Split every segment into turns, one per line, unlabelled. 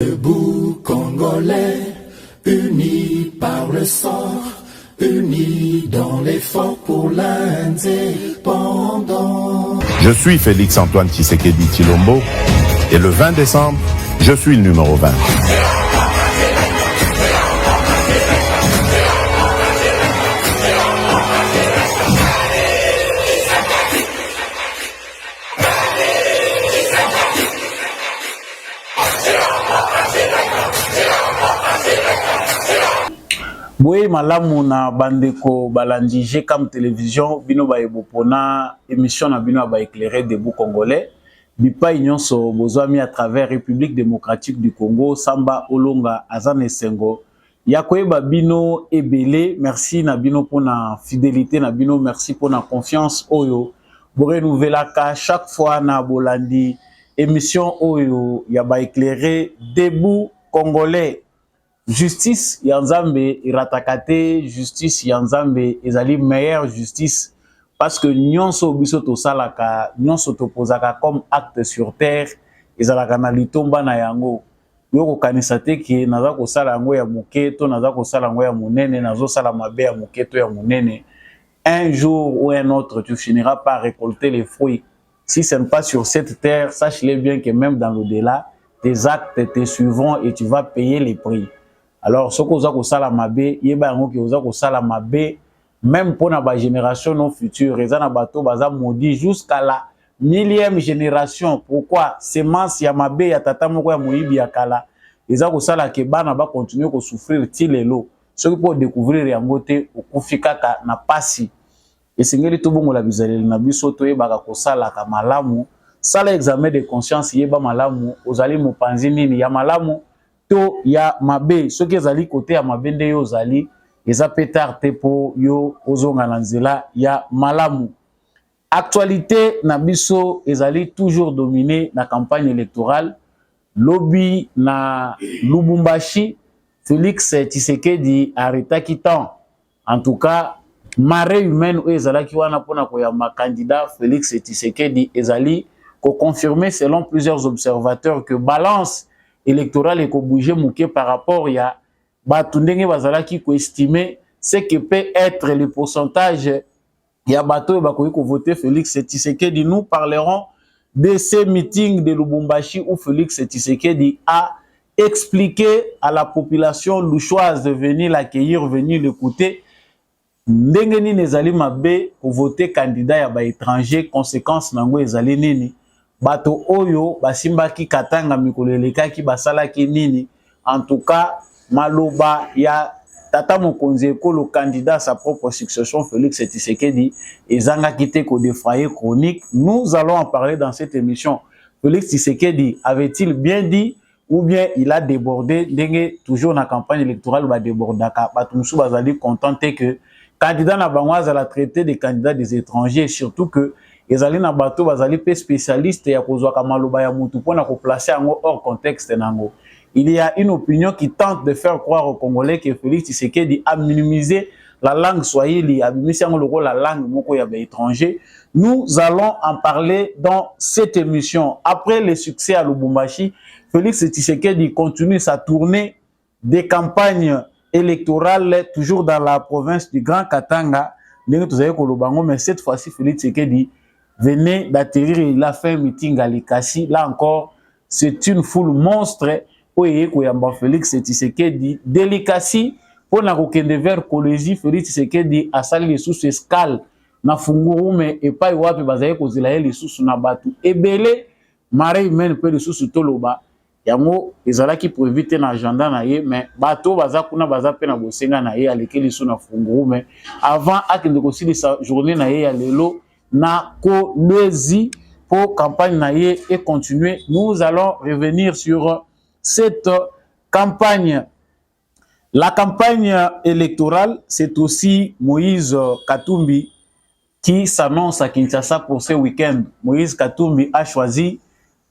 Debout Congolais, unis par le sort, unis dans l'effort pour l'indépendance.
Je suis Félix-Antoine Tshisekedi Tshilombo et le 20 décembre, je suis le numéro 20.
Boye malamu na bandeko balandi GCAM télévision bino ba ebopona émission na bino ba éclairer debout congolais bipa nyonso bozwami à travers République démocratique du Congo Samba Olonga Azane Sengo ya koyeba bino ebele. Merci na bino pona fidélité na bino, merci pona confiance oyo bo renouvelaka chaque fois na bolandi émission oyo ya ba éclairer debout congolais. Justice yanzambe iratakate, justice yanzambe ezali meilleure justice parce que nyonso biso to salaka, nyonso to posaka comme acte sur terre ezalaka na litomba na yango. Yoko kanisa te ki naza ko sala yango ya muke to naza ko sala yango ya munene, nazo sala mabe ya muke to ya munene. Un jour ou un autre tu finiras par récolter les fruits. Si ce n'est pas sur cette terre, sache-le bien que même dans l'au-delà, tes actes te suivront et tu vas payer les prix. Alors, ce que vous avez sala mabe, yeba yango ki vous avez sala mabe, même pour la génération non future, les bateau baza maudit jusqu'à la 1000e génération. Pourquoi? Semence ya mabe ya tata moko ya moyibi ya kala. Les avez sala ke bana ba continuer à souffrir tilelo. Ce qui peut découvrir yango te okufika ka na pasi. Et singeli to bongo la bizaleli na biso to yeba ko sala ka malamu. Sala examen de conscience yeba malamu, ozali mopanzi nini ya malamu. To ya mabe soki ezali côté ya mabe nde yo ozali eza pétard te po yo ozonga na nzela ya malamu. Actualité na biso ezali toujours dominé na campagne électorale. Lobby na Lubumbashi, Félix Tshisekedi arrêtaki tant. En tout cas, marée humaine ou ezalaki wana pona ko ya ma candidat Félix Tshisekedi ezali ko confirmer selon plusieurs observateurs que balance électoral et ko bouger mouké par rapport ya batu ndenge bazalaki ko estimer ce que peut être le pourcentage ya bato ba ko voter Félix Tshisekedi. Nous parlerons de ces meetings de Lubumbashi où Félix Tshisekedi a expliqué à la population louchoise de venir l'accueillir, venir l'écouter ndenge ni nezali mabe pour voter candidat ya ba étranger, conséquence nango ezali nini. Bato oyo basimbaki katanga mikolo elekaki basalaki nini. En tout cas maloba ya tata mokonzi ekolo candidat à sa propre succession Félix Tshisekedi ezangaki te ko défrayer chronique. Nous allons en parler dans cette émission. Félix Tshisekedi avait-il bien dit ou bien il a débordé? Ndenge toujours na campagne électorale ba débordaka bato musu bazali contenté que candidat na bango azala traité des candidats des étrangers, surtout que ezali na bato bazali pe spécialiste ya kozwaka maloba ya mutu pona ko placer yango hors contexte nango. Il y a une opinion qui tente de faire croire aux Congolais que Félix Tshisekedi a minimisé la langue swahili, a minimisé la langue moko ya étranger. Nous allons en parler dans cette émission. Après le succès à Lubumbashi, Félix Tshisekedi continue sa tournée des campagnes électorales toujours dans la province du Grand Katanga. Mais cette fois-ci, Félix Tshisekedi venait d'atterrir, il a fait un meeting à Likasi. Là encore, c'est une foule monstre. Félix Tshisekedi délicasi pour na kokende vers collège. Félix Tshisekedi a sali les sous escale na fungurume et pas wapi bazaye kozela les sous na batu ebele marée humaine pe les sous toloba yango ezalaki pour éviter na agenda na ye, mais bato baza kuna baza pe na bosenga na ye aleki les sous na fungurume avant akende kosili sa journée na ye ya lelo na kolezi pour campagne na ye et continuer. Nous allons revenir sur cette campagne. La campagne électorale, c'est aussi Moïse Katumbi qui s'annonce à Kinshasa pour ce week-end. Moïse Katumbi a choisi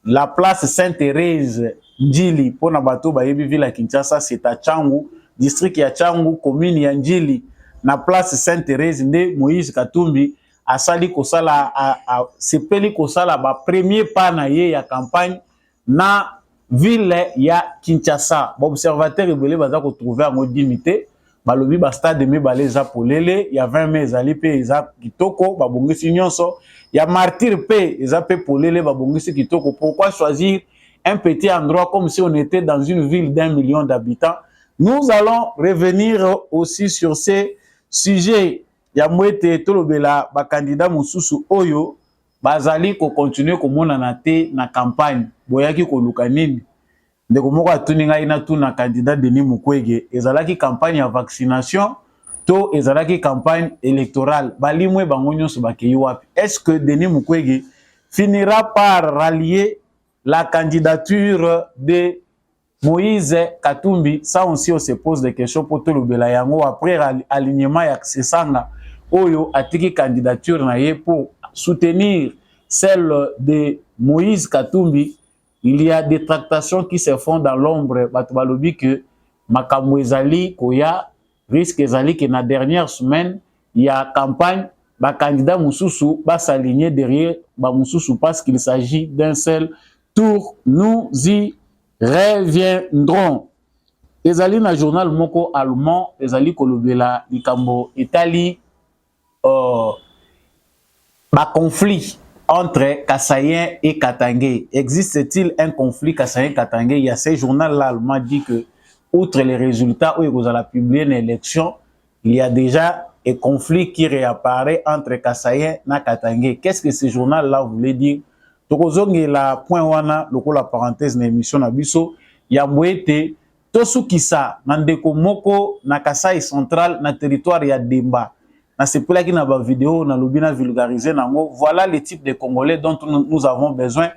la place Sainte-Thérèse Njili pour Nabato Bayebi Ville à Kinshasa, c'est à Tchangu, district ya Tchangu, commune ya Njili. Na place Sainte-Thérèse nde Moïse Katumbi a sali kosala a sepeli kosala ba premier pas na ye ya campagne na ville ya Kinshasa. Observateur ebele baza ko trouver en dignité. Balobi ba stade mibale eza polele, ya 20 mai ezali pe eza kitoko, babongisi nyonso. Ya martyr pe eza pe polele, babongisi kitoko. Pourquoi choisir un petit endroit comme si on était dans une ville d'1 million d'habitants? Nous allons revenir aussi sur ces sujets. Ya mwete tolobela ba candidat mususu oyo bazali ko continuer ko mona na te na campagne. Boyaki ko luka nini? Ndeko moko atuni ngai na tuna candidat Denis Mukwege ezalaki campagne ya vaccination to ezalaki campagne électorale. Balimwe bango nyonso bakei wapi? Est-ce que Denis Mukwege finira par rallier la candidature de Moïse Katumbi? Ça aussi on se pose des questions pour tout le belayango après alignement ya Sesanga oyo atiki candidature na ye pour soutenir celle de Moïse Katumbi. Il y a des tractations qui se font dans l'ombre. Batubalobi que makambo ezali koya risque ezali que na dernière semaine il y a campagne ba candidat mususu ba s'aligner derrière ba mususu parce qu'il s'agit d'un seul tour. Nous y reviendrons. Ezali na journal moko allemand ezali kolobela likambo etali ba conflit entre Kassaïen et Katangé. Existe-t-il un conflit Kassaïen-Katangé? Il y a ce journal-là allemand dit que, outre les résultats où ils ont publié une élection, il y a déjà un conflit qui réapparaît entre Kassaïen et Katangé. Qu'est-ce que ce journal-là voulait dire? Tokozongi la point wana, la parenthèse na émission na biso, ya mwete, tosu kisa, nandeko moko, na Kassaï central, na territoire ya Demba. C'est pour ça qu'il y a une vidéo, on a l'obligé vulgariser. Voilà le type de Congolais dont nous avons besoin.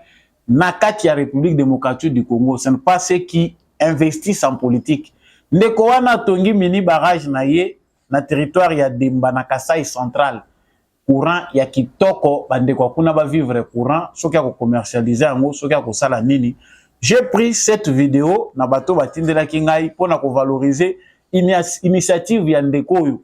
Nakati ya République démocratique du Congo, ce n'est pas ceux qui investissent en politique. Ndeko wana tongi mini barrage na ye na territoire ya Demba na Kasai central. Courant ya kitoko bandeko kuna ba vivre courant, soki ya ko commercialiser ngo, soki ya ko sala nini. J'ai pris cette vidéo na bato batindela ki ngai pona ko valoriser initiative ya ndeko yo.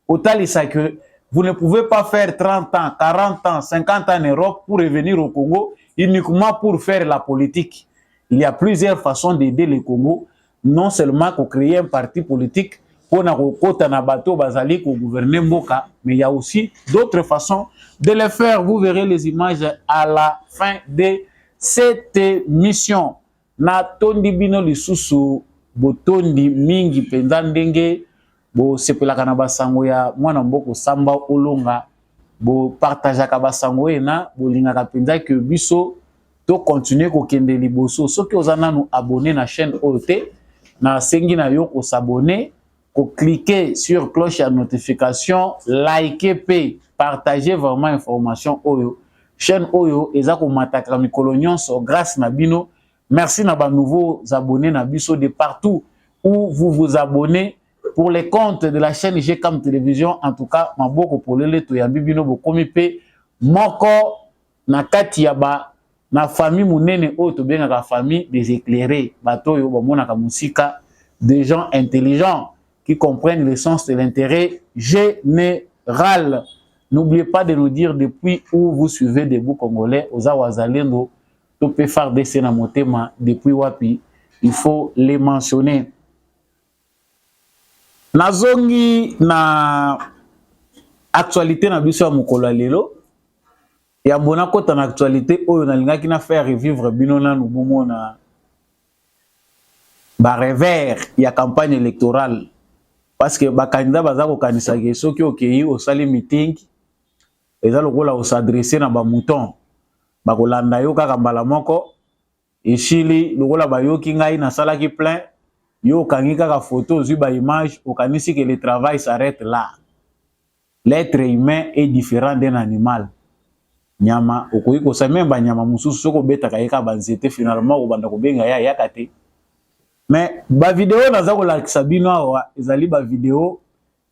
Autant que vous ne pouvez pas faire 30 ans, 40 ans, 50 ans en Europe pour revenir au Congo uniquement pour faire la politique. Il y a plusieurs façons d'aider le Congo, non seulement pour créer un parti politique pour gouverner Mboka, mais il y a aussi d'autres façons de le faire. Vous verrez les images à la fin de cette émission. Na tondi bino lisusu botondi mingi pendandenge. Bo sepelaka na basango ya mwana mboko samba olonga bo partageaka basango ena bolingaka penza que biso to continuer ko kende liboso soki ozana nous abonner na chaîne OT na sengi na yo ko s'abonner ko cliquer sur cloche à notification liker p partager vraiment information oyo chaîne oyo eza ko mataka mikolo nyonso grâce na bino. Merci na ba nouveaux abonnés na biso de partout où vous vous abonnez. Pour les comptes de la chaîne GCAM Télévision, en tout cas, maboko polele to ya bibino bokomi pe moko na kati ya ba na famille munene o to benga ka famille des éclairés, bato yo bomona ka musika, des gens intelligents qui comprennent le sens de l'intérêt général. N'oubliez pas de nous dire depuis où vous suivez Debout Congolais, aux Awazalendo, to pe faire des na motema depuis wapi, il faut les mentionner. Nazongi na actualité na biso ya mokolo lelo ya mbona kota na actualité oyo nalingaki na faire revivre bino na nubumo na ba revers ya campagne électorale parce que ba candidat baza ko kanisa ke soki okei osali meeting eza lokola o s'adresser na ba mouton ba kolanda yo kaka mbala moko eshili lokola ba yoki ngai na salaki plein. Yo kangi kaka photo zuba image okanisi que le travail s'arrête là. L'être humain est différent d'un animal. Nyama okoki ko sa memba nyama mususu soko beta kayeka banzete finalement ko banda ko benga ya yakate. Mais ba vidéo naza ko lakisa bino awa ezali ba vidéo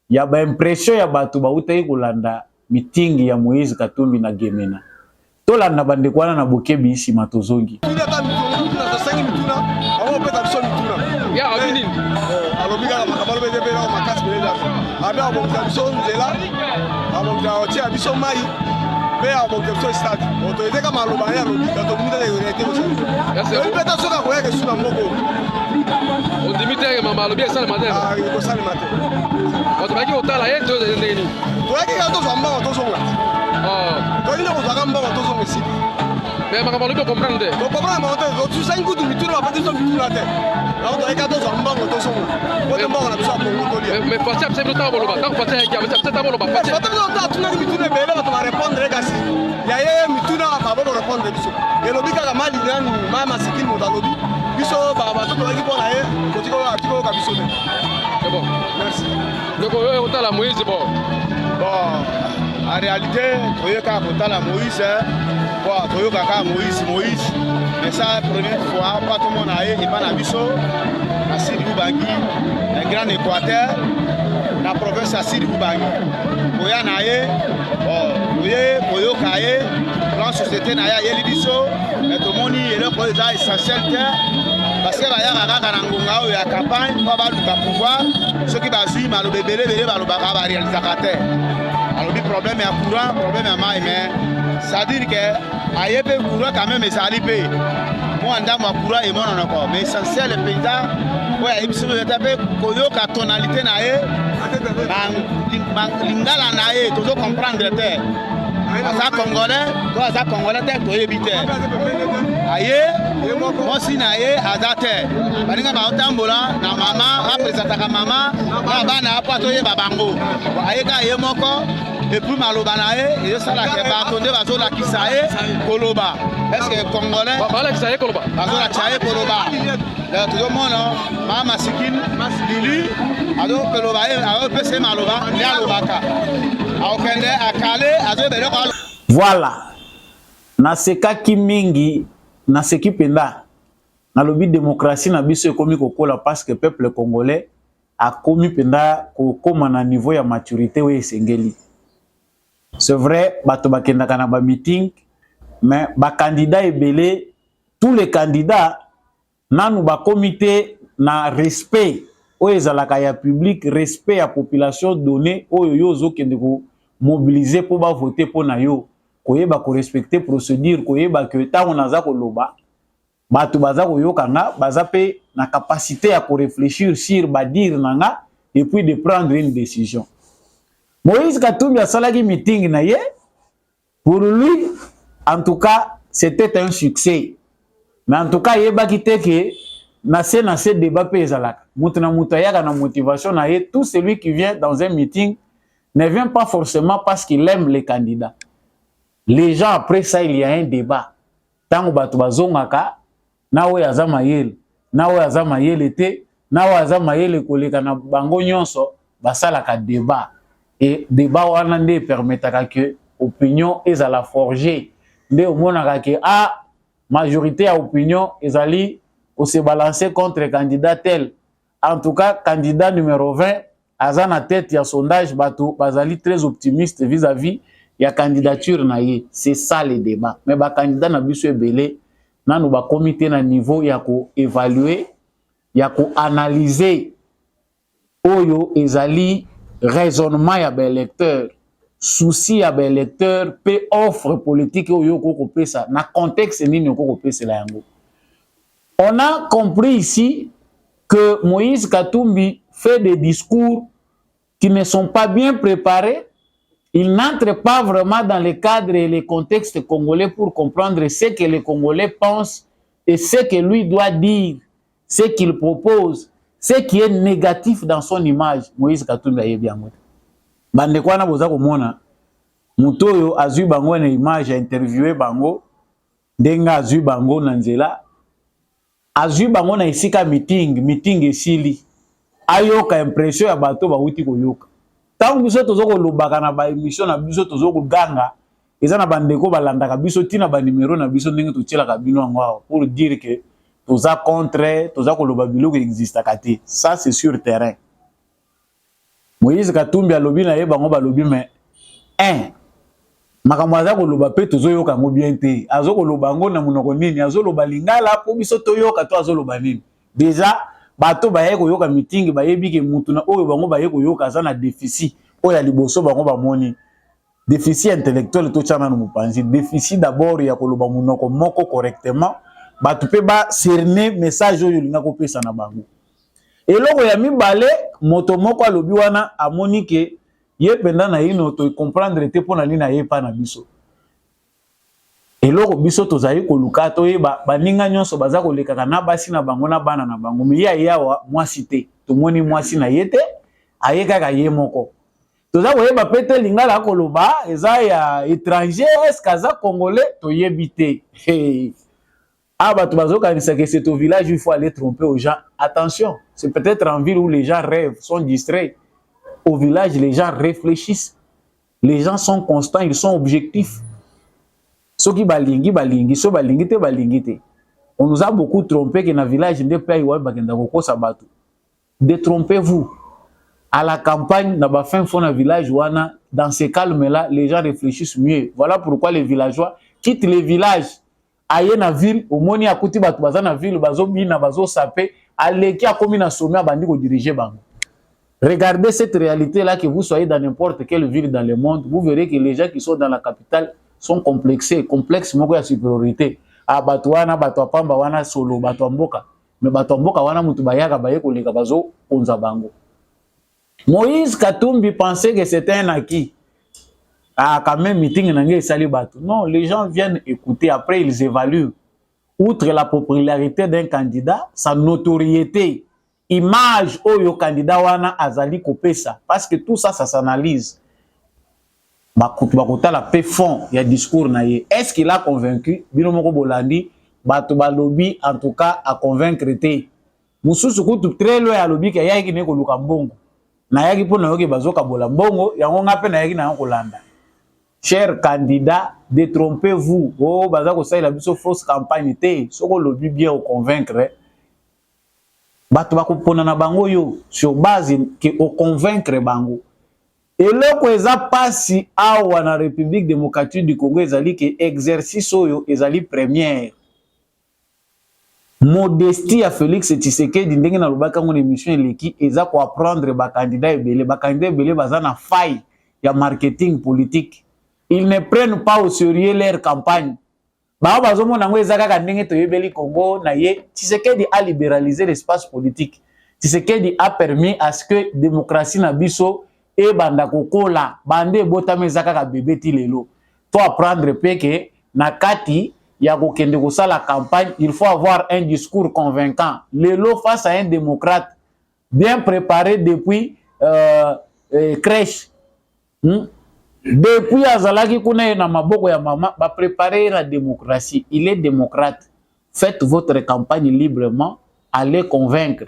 ya ba impression ya bato ba utayi kolanda meeting ya Moïse Katumbi na Gemena. Tolanda bande kwana na bokebi isi matozongi.
Ya abini alobika makamalo bebe na makasi bele dafa abi abonga biso nzela abonga otia biso mai pe ya bokeso stade autorisé kama aloba ya lobi to mita de réalité aussi
c'est
peut être soka koya ke suna moko
on dimite mama lobi ça le matin
ah ko ça le matin
on te baki otala ye to de ndeni
to yaki ka to so mba to so nga to ni ko zaka mba to so ngisi
mais mama lobi comprendre
ko comprendre mo to 5 coups de mitu na pas de so mitu la tête alors to yaki to so mba to so nga ko te mba na biso ko to lia
mais parti absolu ta boloba tant parti ya mais c'est ta boloba parti
to ta tuna ni mitu na bele ba to répondre kasi ya ye mitu na ba bo répondre biso et lobi ka mali nani mama sikini mo lobi biso ba to yaki pona ye ko tiko ka biso ne
c'est bon
merci
donc otala Moïse bon
en réalité toyoka kotala Moïse bon toyoka ka Moïse mais ça première fois pas tout le monde a et pas na biso na Sidi Ubangi un grand Équateur na province à Sidi Ubangi koya na ye oye koyoka ye plan société na ya yeli biso mais to moni ele ko za essentiel te parce que baya kaka na ngonga oyo ya campagne pa baluka pouvoir ceux qui bazui malobe belé baloba ka ba réalisateur te alobi problème ya courant problème ya mai mais ça dire que aye pe courant quand même ezali pe moi ndamwa courant et mon encore mais essentiel le paysan oya ibiso yo tape koyoka tonalité na ye lingala na ye tozo comprendre te aza congolais te toyebi te aye mosi na ye aza te baninga baotambola na mama apresentaka mama na bana apo toyeba bango ayeka ye moko epuis maloba na ye ezosalaka bato nde bazolakisa ye koloba estce congolais
balakisa ye koloba
bazolakisa ye koloba tozomona mama sikini lili azokoloba ye azopesa ye maloba nde alobaka aokende akale azobele ko
voilà nasekaki mingi naseki penda nalobi démocratie na biso ekomi kokola parce que peuple congolais akomi penda kokoma na niveau ya maturité oyo esengeli. C'est vrai bato bakendaka na ba meeting mais ba candidat ebele tous les candidats nanu ba comité na respect oyo ezalaka ya public respect ya population donné oyo yo ozokende ko mobiliser pour ba voter pour na yo koyeba ko respecter procédure koyeba que tango naza koloba bato baza koyoka nga baza pe na capacité ya ko réfléchir sur ba dire nanga et puis de prendre une décision. Moïse Katumbi a salagi meeting na ye pour lui en tout cas c'était un succès mais en tout cas yeba kiteke na ce débat pe ezalaka mutu na mutu yaka na motivation na ye. Tout celui qui vient dans un meeting ne vient pas forcément parce qu'il aime les candidats. Les gens après ça il y a un débat tango bato bazongaka na oyo aza mayele na oyo aza mayele te na oyo aza mayele koleka na bango nyonso basalaka débat et débat wana nde permetaka que opinion ezala forger nde omonaka ke majorité ya opinion ezali o se balancer contre candidat tel. En tout cas candidat numéro 20 aza na tête ya sondage bato bazali très optimiste vis-à-vis ya candidature na ye. C'est ça le débat. Mais ba candidat na biso ebele nanu ba comité na niveau ya ko évaluer ya ko analyser oyo ezali raisonnement ya ba électeur souci ya ba électeur pe offre politique oyo ko pesa na contexte nini ko pesa la yango. On a compris ici que Moïse Katumbi fait des discours qui ne sont pas bien préparés. Il n'entre pas vraiment dans le cadre et le contexte congolais pour comprendre ce que les Congolais pensent et ce que lui doit dire, ce qu'il propose, ce qui est négatif dans son image. Moïse Katumbi a bien montré. Bande kwa na boza komona muto oyo azui bango na image a interviewé bango ndenga azui bango na nzela azui bango na esika meeting esili ayoka impression ya bato bawuti koyoka. Tango biso tozoko lobaka na ba émission na biso tozoko ganga eza na bandeko balandaka biso tina ba numéro na biso ndenge totielaka bino yango pour dire que toza contre tozako loba biloko existaka te. Ça c'est sur terrain. Moïse Katumbi alobi na ye bango balobi mais makambo aza koloba pe tozoyoka ngo bien te azokoloba ngo na munoko nini azoloba lingala po biso toyoka to azoloba nini. Déjà bato baye koyoka meeting bayebi ke mutu na oyo bango baye koyoka za na déficit oyo liboso bango bamoni déficit intellectuel to chana no mupanzi, déficit d'abord ya koloba munoko moko correctement, ba tu pe ba cerner message oyo linga ko pesa na bango. Eloko ya mibale moto moko alobi wana amoni ke ye penda na ino to comprendre te pona lina ye pa na biso. Eloko biso tozali koluka to yeba baninga nyonso baza kolekaka na basi na bango na bana na bango, me ya yawa mwasi te, tomoni mwasi na ye te, aye kaka ye moko. Toza koyeba pete lingala koloba eza ya étranger, est-ce kaza congolais to yebi te. Ah bah tu vas organiser que c'est au village il faut aller tromper aux gens. Attention, c'est peut-être en ville où les gens rêvent, sont distraits. Au village les gens réfléchissent, les gens sont constants, ils sont objectifs. Ceux qui balingi balingi, ceux balingi te balingi te. On nous a beaucoup trompé que dans le village ne peut pas y avoir bagenda koko sabatu. Détrompez-vous. À la campagne, dans la fin fond village wana, dans ces calmes-là, les gens réfléchissent mieux. Voilà pourquoi les villageois quittent les villages. Aye na ville, au moni akuti batu baza na ville, bazo bina bazo sapé, aleki akomi na sommet abandi ko diriger bango. Regardez cette réalité-là, que vous soyez dans n'importe quelle ville dans le monde, vous verrez que les gens qui sont dans la capitale sont complexés, complexes moko ya supériorité. Ah batu wana batu apamba wana solo batu mboka, mais batu mboka wana mutu bayaka baye koleka bazo onza bango. Moïse Katumbi pensait que c'était un acquis. Ah, quand même, meeting n'angé sali batu. Non, les gens viennent écouter, après ils évaluent. Outre la popularité d'un candidat, sa notoriété, image oyo candidat wana azali kopesa. Parce que tout ça, ça s'analyse. Bakota la paix fond, il y a discours na ye. Est-ce qu'il a convaincu? Binomoko Bolandi, batu balobi, en tout cas, à convaincre te. Moussousou koutou très loin à lobi, qu'il y a qui n'est ko lukambongo. Na yaki po na yoki bazoka bola mbongo, yango ngape na yaki na yango landa. Chers candidats, détrompez-vous. Oh, bazako sa il a biso fausse campagne te. Soko lobi bien au convaincre. Bato bako pona na bango yo sur base que au convaincre bango. Et loko eza pasi awa na République démocratique du Congo ezali que exercice oyo ezali première. Modestie à Félix Tshisekedi ndenge na lobaka ngone émission eleki eza ko apprendre ba candidat ebele baza na faille ya marketing politique. Ils ne prennent pas au sérieux leur campagne. Ba bazomo nango eza kaka ndenge to yebeli Congo na ye. Tshisekedi a libéralisé l'espace politique. Tshisekedi a permis à ce que démocratie na biso e banda kokola bande botame eza kaka bébé ti lelo. To apprendre pe que na kati ya kokende kosala campagne, il faut avoir un discours convaincant. Lelo face à un démocrate bien préparé depuis crèche. Depuis azalaki kuna na maboko ya mama ba préparer la démocratie. Il est démocrate. Faites votre campagne librement, allez convaincre.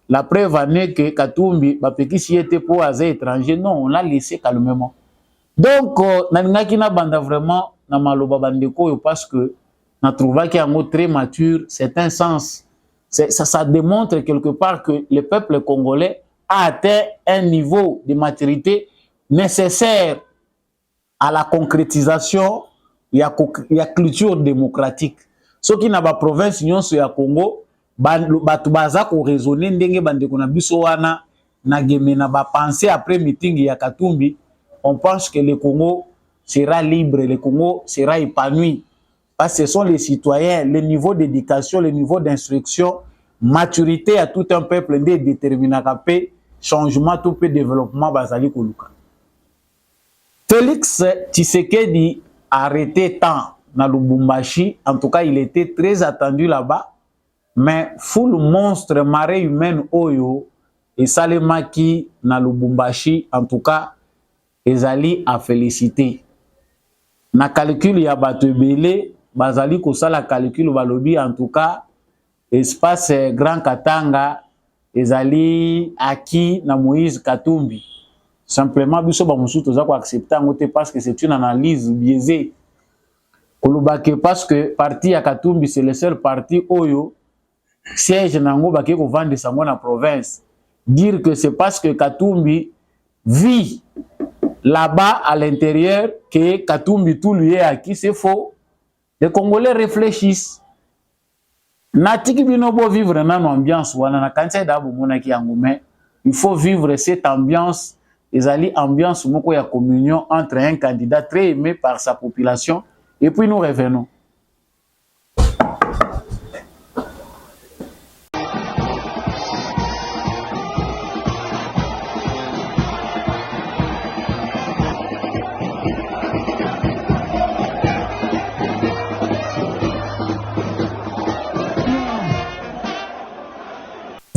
La preuve en est que Katumbi ba pekisi était pour az étranger, non, on l'a laissé calmement. Donc naningaki na banda vraiment na maloba bandeko parce que na trouvé qu'il y a un mot très mature, c'est un sens. Ça démontre quelque part que le peuple congolais a atteint un niveau de maturité nécessaire à la concrétisation de la culture démocratique. Ce qui n'a pas province nyonso ya Congo, batu baza ko raisonner ndenge bandeko na biso wana na geme na ba penser après meeting ya Katumbi, on pense que le Congo sera libre, le Congo sera épanoui. Parce que ce sont les citoyens, le niveau d'éducation, le niveau d'instruction, maturité à tout un peuple de déterminer changement, tout peu développement basali koluka. Félix Tshisekedi a arrêté tant dans Lubumbashi, en tout cas il était très attendu là-bas, mais full monstre marée humaine oyo et salemaki na Lubumbashi, en tout cas ezali a féliciter. Na calcul ya bato belé bazali kosala calcul balobi en tout cas espace Grand Katanga ezali acquis na Moïse Katumbi. Simplement biso ba musu toza ko accepter ngote parce que c'est une analyse biaisée. Kolobake parce que parti ya Katumbi c'est le seul parti oyo siège nango bake ko vendre sango na province. Dire que c'est parce que Katumbi vit là-bas à l'intérieur que Katumbi tout lui est acquis, c'est faux. Les Congolais réfléchissent. Natiki binobo vivre dans l'ambiance wana na kansa d'abo monaki yango, mais il faut vivre cette ambiance ezali ambiance moko ya communion entre un candidat très aimé par sa population et puis nous revenons.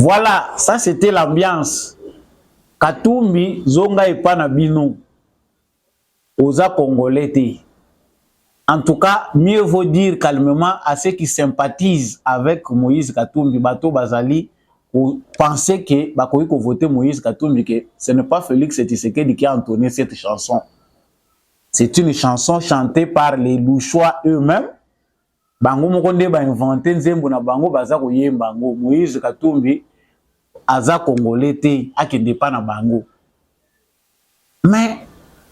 Voilà, ça c'était l'ambiance. Katumbi zonga epana bino. Oza congolais te. En tout cas, mieux vaut dire calmement à ceux qui sympathisent avec Moïse Katumbi, Bato Bazali, ou penser que bakoyi ko voter Moïse Katumbi, que ce n'est pas Félix Tshisekedi qui a entonné cette chanson. C'est une chanson chantée par les Louchois eux-mêmes. Bango mokonde ba inventé nzembo na bango baza ko yembango. Moïse Katumbi aza congolais te akende pa na bango. Mais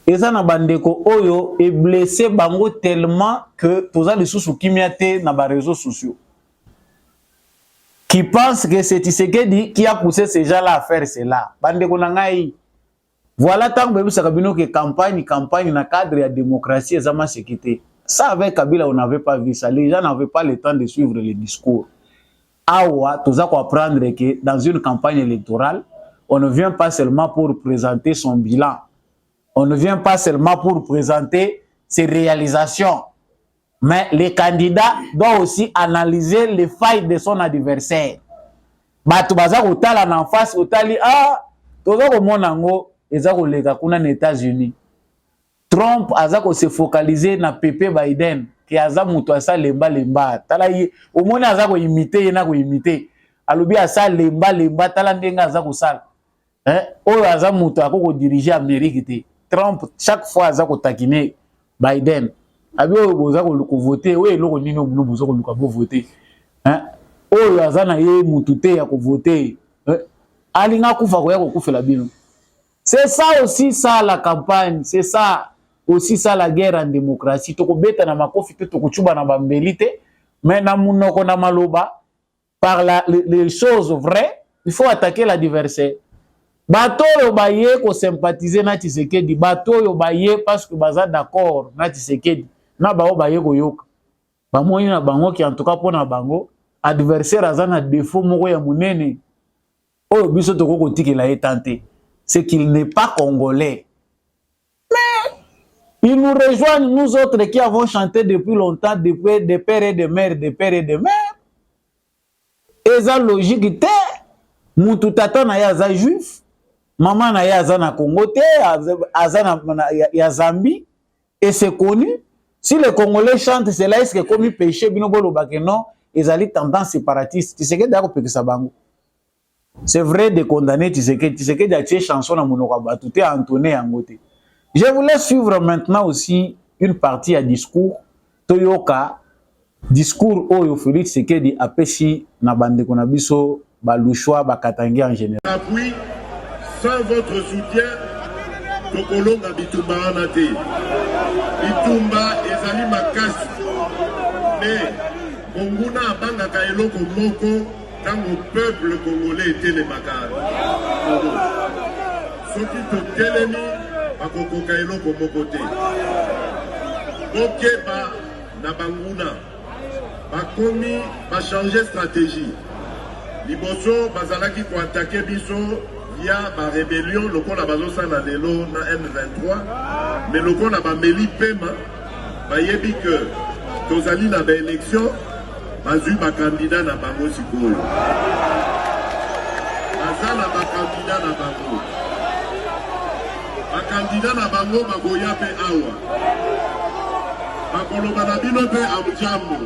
eza na bandeko oyo e blessé bango tellement que toza lisusu kimia te na ba réseaux sociaux. Qui pense que c'est Tshisekedi qui a poussé ces gens-là à faire cela. Bandeko na ngai. Voilà tant que ça kabino que campagne na cadre de démocratie ezama sécurité. Ça avec Kabila on n'avait pas vu ça. Les gens n'avaient pas le temps de suivre les discours. Awa, tout ça qu'on apprendre que dans une campagne électorale, on ne vient pas seulement pour présenter son bilan. On ne vient pas seulement pour présenter ses réalisations. Mais les candidats doivent aussi analyser les failles de son adversaire. Batu baza kotala en face, otali toza ko monango eza ko lega kuna na États-Unis. Trump aza ko se focaliser na Pepe Biden. Qui aza muto asa lemba tala yi omoni aza ko imiter yena ko imiter alobi asa lemba tala ndenga aza ko sala oyo aza muto akoko diriger Amérique te. Trump chaque fois aza ko takiner Biden abi oyo boza ko voter oyo eloko nini obuno boza ko luka bo voter oyo aza na ye mutu te ya ko voter alinga kufa ko ya ko kufela bino. C'est ça aussi ça la campagne, c'est ça aussi ça la guerre en démocratie. Toko beta na makofi te toko chuba na bambelite, mais na munoko na maloba par les choses vraies, il faut attaquer l'adversaire. Bato yo baye ko sympathiser na Tshisekedi, bato yo baye parce que baza d'accord na Tshisekedi, na bao baye ko yoka. Ba moyi na bango ki en tout cas pona bango, adversaire aza na défaut moko ya munene. Oyo biso toko ko tikela etanté, c'est qu'il n'est pas congolais. Ils nous rejoignent, nous autres qui avons chanté depuis longtemps, depuis des pères et des mères, des pères et des mères. Et ça logique, te, moutou tata na yaza juif, maman na yaza na Congo te, aza na Zambie, et c'est connu. Si les Congolais chantent, c'est là est-ce que comme ils péché, bino bolo bakeno, ils allaient tendance séparatiste. Tu sais que d'accord peke sabango. C'est vrai de condamner, tu sais que d'acheter chanson na monokaba, tout est entonné en côté. Je voulais suivre maintenant aussi une partie à discours. Toyoka, discours Oyo Félix Tshisekedi apesi na bande konabiso balushwa bakatangi en général.
Appui, sans votre soutien, Tokolonga Bitumba anate. Bitumba ezali makasi. Mais Monguna abangaka eloko moko tango peuple congolais était les makari. Soki totelemi bakokoka eloko moko te. Bokeba na banguna bakomi bachanger stratégie. Liboso bazalaki ko attaquer biso via ba rébellion lokola bazosala lelo na M23, mais lokola ba meli pema bayebi que tozali na ba élection bazui ba candidat na bango sikoyo. Bazala ba candidat na bango. Candidat na bango bagoya pe awa bakoloba na bino pe amjambo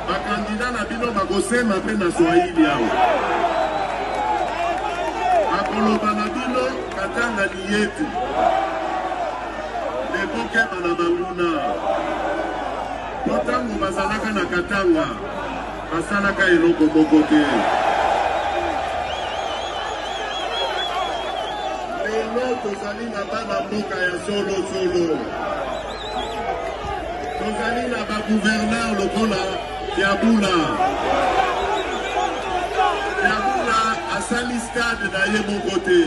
bakandidat na bino bagosema pe na swahili awa bakoloba na bino katanga ni yetu lebokeba na banguna potango bazalaka na katanga basalaka eloko moko te. Tozali na bana mboka ya solo. Tozali na ba gouverneur lokola Yabula. Yabula asali stade na ye mon côté.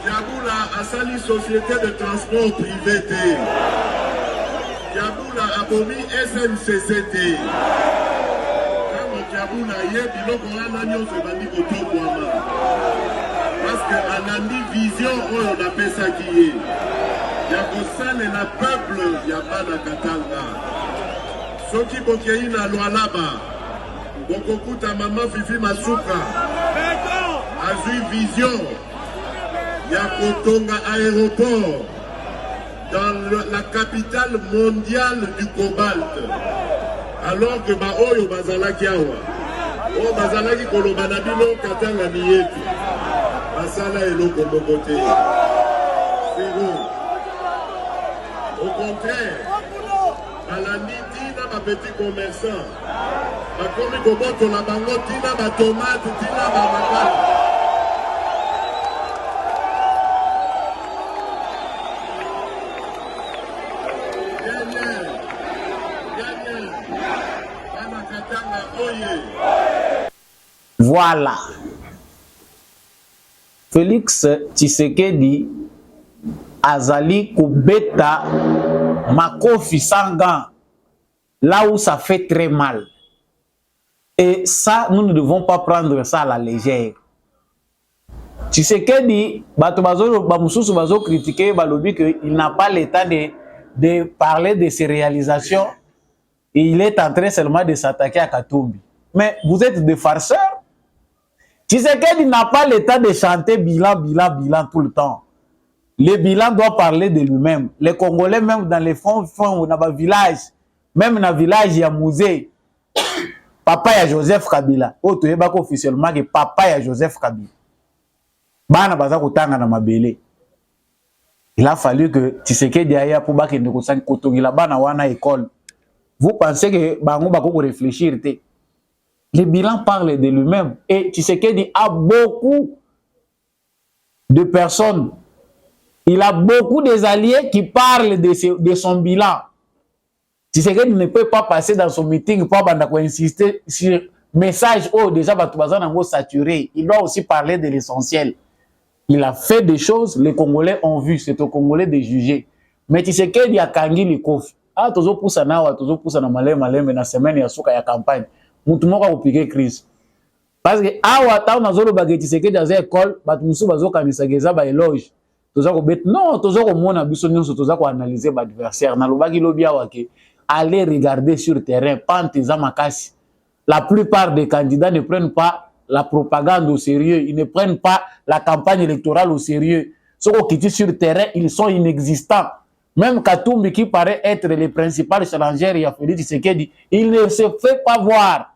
Kiabula a sali société de transport privé. Kiabula a bomi SNCCT. Quand Kiabula y est, biloko wana nyonso bandi kotokwama. Parce que anandi vision oyo na pesa kiye. Ya kosale na peuple ya bana Katanga. Soki bokei na Lualaba, bokokuta mama Fifi Masuka. Azui vision. Ya kotonga aéroport dans la capitale mondiale du cobalt. Alors que Oyo Bazalaki Awa, O Bazalaki Kolobanabino Katanga Nieti, Basala et Loko Mokote. Au contraire, Balandi Tina, ma petit commerçant, ma komi Koboto la bango Tina, ma tomate, Tina, ma makala.
Voilà. Félix Tshisekedi azali kubeta makofi sangan là où ça fait très mal. Et ça, nous ne devons pas prendre ça à la légère. Tshisekedi, bamususu bazo critiquer balobi que il n'a pas le temps de parler de ses réalisations. Et il est en train seulement de s'attaquer à Katumbi. Mais vous êtes des farceurs. Tshisekedi n'a pas le temps de chanter bilan tout le temps. Le bilan doit parler de lui-même. Les Congolais, même dans les fonds, dans le village, même dans le village, il y a un musée. Papa ya Joseph Kabila. Officiellement, que papa ya Joseph Kabila. Bana baza kotanga na mabele. Il a fallu que Tshisekedi aille pour bakende kotongila bana wana école. Vous pensez que bango bako réfléchir? Le bilan parle de lui-même. Et Tshisekedi a beaucoup de personnes. Il a beaucoup des alliés qui parlent de son bilan. Tshisekedi ne peut pas passer dans son meeting pour insister sur message déjà saturé. Il doit aussi parler de l'essentiel. Il a fait des choses, les Congolais ont vu, c'est aux Congolais de juger. Mais Tshisekedi a kangi le kofi. Ah, tozo poussa na maleme na semaine ya suka ya campagne. Mutu moko ko piquer crise. Parce que awa ta na zolo bageti Tshisekedi dans école, batu musu bazo kanisa geza ba éloge. Toza ko bet non, toza ko mona biso nyonso toza ko analyser ba adversaire na lobaki lobi awa ke aller regarder sur terrain panteza makasi. La plupart des candidats ne prennent pas la propagande au sérieux, ils ne prennent pas la campagne électorale au sérieux. Ceux qui sont sur terrain, ils sont inexistants. Même Katumbi qui paraît être le principal challenger, il a fait Tshisekedi, il ne se fait pas voir.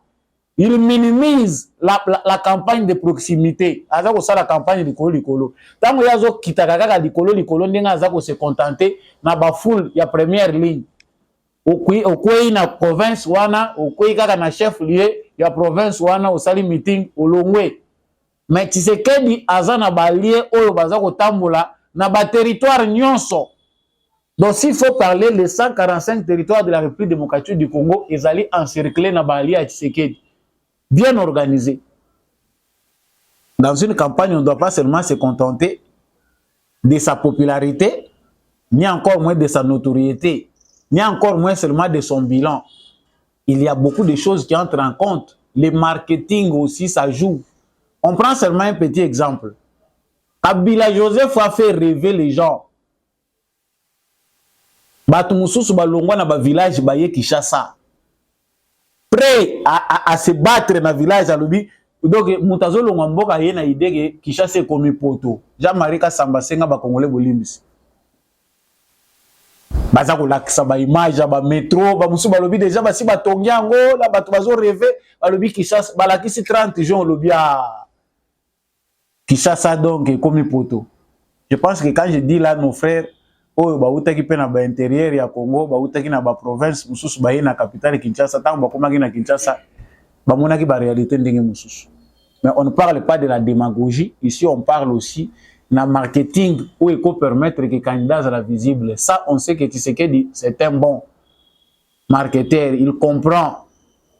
Il minimise la campagne de proximité. Azako ça la campagne de Likolo. Tant que yazo kitakaka Likolo ndenga azako se contenter na ba foule ya première ligne. Okui na province wana, okui kaka na chef lieu ya province wana osali meeting olongwe. Mais Tshisekedi azana ba lieu oyo bazako tambola na ba territoire nyonso. Donc s'il faut parler, les 145 territoires de la République démocratique du Congo, ils allaient encercler na ba lieu à Tshisekedi. Bien organisé. Dans une campagne, on ne doit pas seulement se contenter de sa popularité, ni encore moins de sa notoriété, ni encore moins seulement de son bilan. Il y a beaucoup de choses qui entrent en compte. Le marketing aussi, ça joue. On prend seulement un petit exemple. Kabila Joseph a fait rêver les gens. Batumususu balongwa na ba village baye Kinshasa. Prêt à se battre dans le village à l'obi. Donc, Moutazo Longwamboka yé na idée que Kinshasa est comme poto. Jean-Marie Kassamba Senga ba Congolais bolimbisi. Baza ko lakisa ba image ba métro ba musu ba lobi déjà ba si ba tongiango la ba bazo rêver ba lobi Kinshasa ba lakisi 30 jours lobi à Kinshasa donc comme poto. Je pense que quand je dis là nos frères oyo ba utaki pe na ba intérieur ya Congo ba utaki na ba province mususu ba na capitale Kinshasa tant ba komaki na Kinshasa ba monaki ba réalité ndenge mususu. Mais on ne parle pas de la démagogie, ici on parle aussi na marketing où il faut permettre que les candidats soient visibles. Ça on sait que Tshisekedi c'est un bon marketeur, il comprend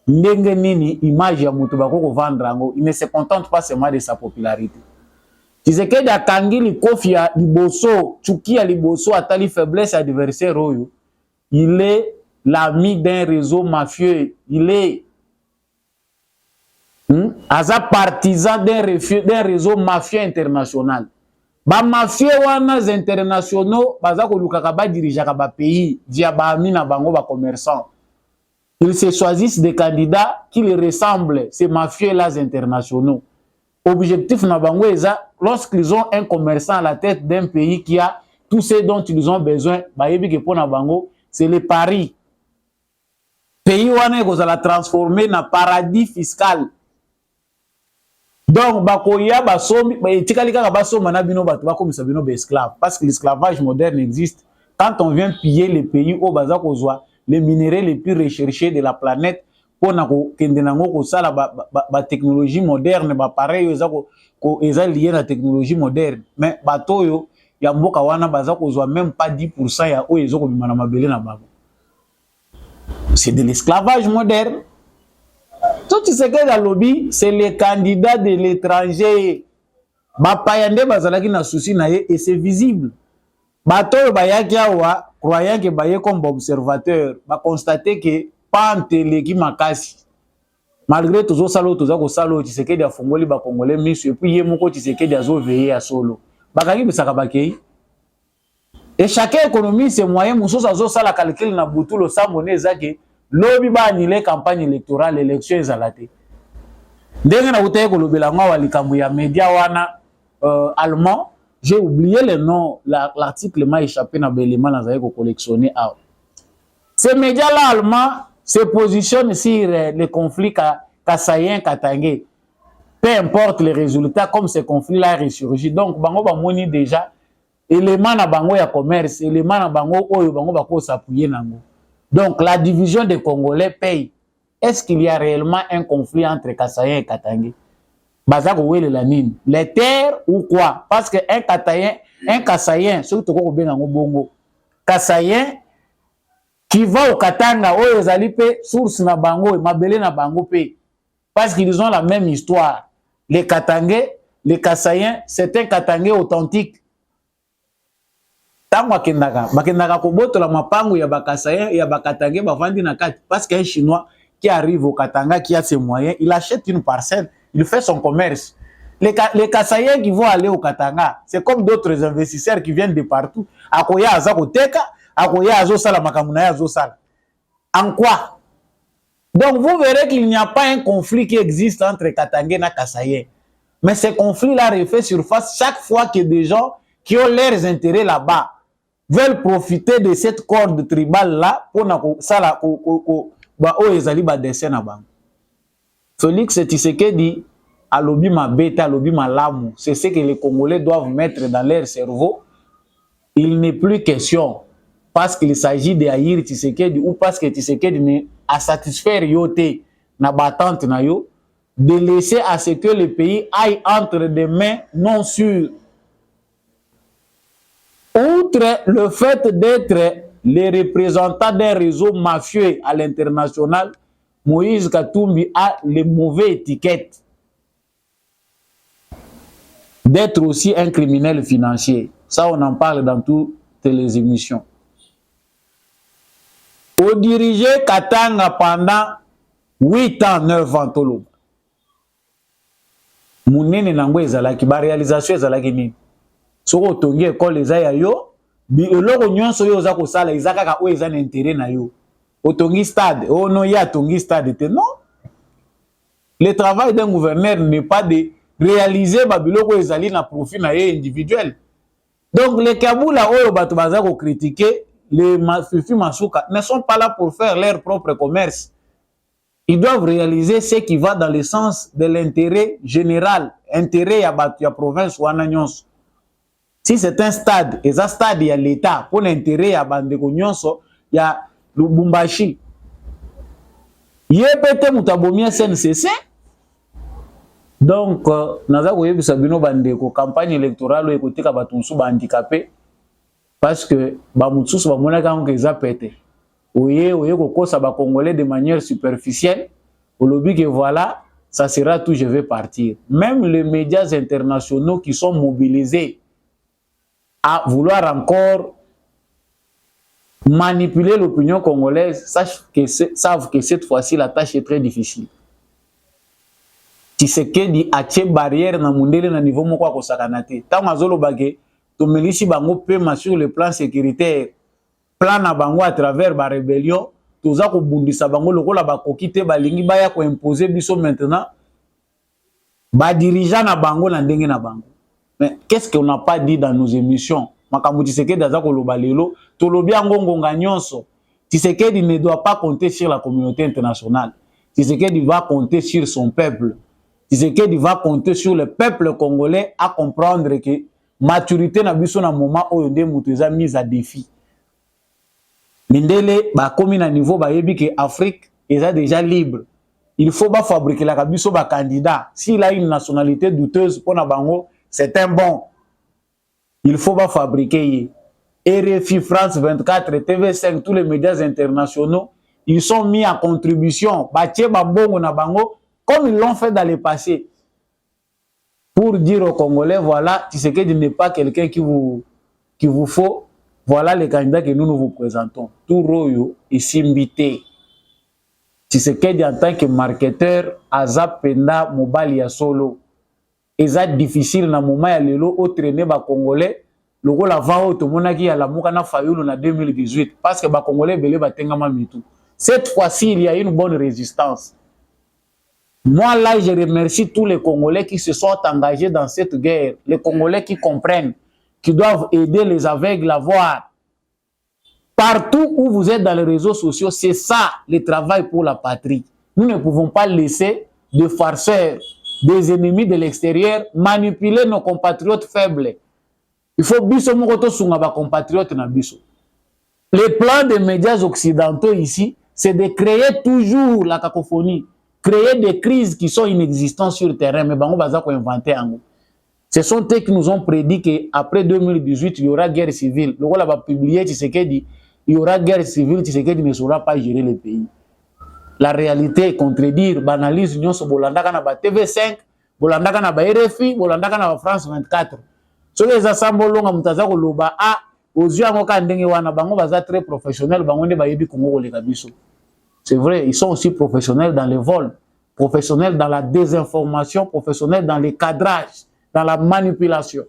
ndenge nini image ya mutu bako ko vendre ngo, il ne se contente pas seulement de sa popularité. Tshisekedi akangi likofi ya liboso, chuki ya liboso atali faiblesse adversaire oyo. Il est l'ami d'un réseau mafieux. Il est partisan d'un réseau mafieux international. Ba mafieux wana internationaux baza ko lukaka ba dirigeaka ba pays dia ba ami na bango ba commerçants. Ils se choisissent des candidats qui les ressemblent, ces mafieux-là internationaux. Objectif na bango eza, lorsqu'ils ont un commerçant à la tête d'un pays qui a tout ce dont ils ont besoin, ba yebi ke pona bango, c'est le pari. Pays wana ko la transformer na paradis fiscal. Donc bakoya basomi, ba etikali kaka basoma na bino bato bakomisa bino ba esclave parce que l'esclavage moderne existe. Quand on vient piller les pays au baza kozwa les minéraux les plus recherchés de la planète pour na ko kende nango ko sala ba technologie moderne ba pareil eza ko eza lié na technologie moderne, mais bato yo ya mboka wana baza kozwa même pas 10% ya o ezo ko bimana mabele na bango. C'est de l'esclavage moderne. Tout ce que dans lobby, c'est les candidats de l'étranger. Bapayande bazalaki na souci na ye et c'est visible. Bato bayaki awa croyant que baye comme observateur, ba constater que pantele ki makasi. Malgré tout ça to ko salo Tshisekedi afongoli ba congolais misu et puis ye moko Tshisekedi azo veiller à solo. Bakaki bisaka bakei. Et chaque économie c'est moyen musosa zo sala calcul na butulo sa monnaie zake. Lobby ba annulé campagne électorale, élection ezalate. Ndenge na utaye ko lobela ngwa likambo ya média wana allemand, j'ai oublié le nom, l'article m'a échappé na belément na zaye ko collectionner out. Ces médias là allemands se positionnent sur les conflits Kasayen Katangé. Peu importe les résultats, comme ces conflits là ressurgit. Donc bango ba moni déjà élément na bango ya commerce, élément na bango oyo bango ba ko s'appuyer nango. Donc, la division des Congolais paye. Est-ce qu'il y a réellement un conflit entre Kasayen et Katangé? Bazako wele la mine. Les terres ou quoi? Parce que un Kasayen, surtout qu'on bien en bongo, Kasayen qui va au Katanga, oh ezalipe source na bango, mabele na bango paye. Parce qu'ils ont la même histoire. Les Katangais, les Kasayens, c'est un Katangé authentique. Bakendaka koboto la mapango ya bakasayen ya bakatangé bavandi na kati parce qu'un chinois qui arrive au Katanga qui a ses moyens, il achète une parcelle, il fait son commerce. Les Kasayens qui vont aller au Katanga, c'est comme d'autres investisseurs qui viennent de partout. Akoya azako teka, akoya azo sala makamuna azo sala. En quoi? Donc vous verrez qu'il n'y a pas un conflit qui existe entre Katangé et Kasayen. Mais ce conflit-là refait surface chaque fois que des gens qui ont leurs intérêts là-bas veulent profiter de cette corde tribale-là pour sala ezali ba dessin na bango. Félix Tshisekedi alobi mabete alobi malamu, c'est ce que les Congolais doivent mettre dans leur cerveau. Il n'est plus question parce qu'il s'agit de haïr Tshisekedi ou parce que Tshisekedi ne a satisfaire yote na battante na yo, de laisser à ce que le pays aille entre des mains non sûres. Outre le fait d'être les représentants d'un réseau mafieux à l'international, Moïse Katumbi a les mauvaises étiquettes d'être aussi un criminel financier. Ça, on en parle dans toutes les émissions. Au dirigé Katanga pendant 8 ans, 9 ans, Tolo. Mounene nango ezalaki, ba réalisation ezalaki nini? Soko tongi école eza ya yo, bi eloko nyonso yo oza kosala ezaka ka o eza na intérêt na yo. Otongi stade, oh non ya tongi stade te non. Le travail d'un gouverneur n'est pas de réaliser ba biloko ezali na profit na ye individuel. Donc les Kaboula oyo bato baza ko critiquer, les Fifi Masuka ne sont pas là pour faire leur propre commerce. Ils doivent réaliser ce qui va dans le sens de l'intérêt général, intérêt ya bato ya province wana nyonso. Si c'est un stade, et ça stade il y a l'État pour l'intérêt ya bandeko nyonso ya Lubumbashi. Yepete mutabomia SNCC. Donc naza koyebisa bino bandeko campagne électorale ekotika bato musu ba handicapé parce que ba mutsusu ba monaka ngo eza pété. Oye kokosa ba Congolais de manière superficielle, au lobby que voilà ça sera tout, je vais partir. Même les médias internationaux qui sont mobilisés à vouloir encore manipuler l'opinion congolaise savent que cette fois-ci, la tâche est très difficile. Tshisekedi atie barrière na mundele na niveau moko akosakana te. Tango azolobake tomelisi bango pema sur le plan sécuritaire, plan na bango à travers ba rébellion, toza ko bundisa bango lokola bakoki te balingi baya ko imposer biso maintenant ba dirigeant na bango na ndenge na bango. Mais qu'est-ce qu'on n'a pas dit dans nos émissions? Makambo Tshisekedi aza koloba lelo, tolobi yango ngonga nyonso. Tshisekedi ne doit pas compter sur la communauté internationale. Tshisekedi va compter sur son peuple. Tshisekedi va compter sur le peuple congolais à comprendre que maturité na biso na moment oyo nde mutu eza mise à défi. Mindele ba komi na niveau ba yebi que Afrique est déjà libre. Il faut pas fabriquer la biso ba candidat. S'il a une nationalité douteuse pour na bango, c'est un bon. Il faut pas fabriquer. RFI, France 24, TV5, tous les médias internationaux, ils sont mis en contribution. Batie babongo na bango comme ils l'ont fait dans le passé. Pour dire aux Congolais, voilà, Tshisekedi n'est pas quelqu'un qui vous faut. Voilà les candidats que nous vous présentons. Tout Royo est simbité. Tshisekedi en tant que marketeur, aza penda mobali ya solo. Eza difficile na moment ya lelo au traîner ba Congolais. Loko la vao to monaki ya la muka na fayulu na 2018 parce que ba Congolais belé batengama mitu. Cette fois-ci, il y a une bonne résistance. Moi, là, je remercie tous les Congolais qui se sont engagés dans cette guerre. Les Congolais qui comprennent, qui doivent aider les aveugles à voir. Partout où vous êtes dans les réseaux sociaux, c'est ça le travail pour la patrie. Nous ne pouvons pas laisser des farceurs, des ennemis de l'extérieur manipuler nos compatriotes faibles. Il faut biso mokoto sunga ba compatriotes na biso. Le plan des médias occidentaux ici, c'est de créer toujours la cacophonie. Créer des crises qui sont inexistantes sur le terrain, mais bango baza ko inventer ango. Ce sont eux qui nous ont prédit qu'après 2018, il y aura guerre civile. Le rôle va publier Tshisekedi, il y aura guerre civile, Tshisekedi ne saura pas gérer le pays. La réalité est contredire, banalise nyonso bolandaka na ba TV5, bolandaka na ba RFI, bolandaka na ba France 24. So les assemblées longa mutaza ko loba a aux yeux ngoka ndenge wana bango baza très professionnel, bango nde ba yebi Congo koleka biso. C'est vrai, ils sont aussi professionnels dans le vol, professionnels dans la désinformation, professionnels dans le cadrage, dans la manipulation.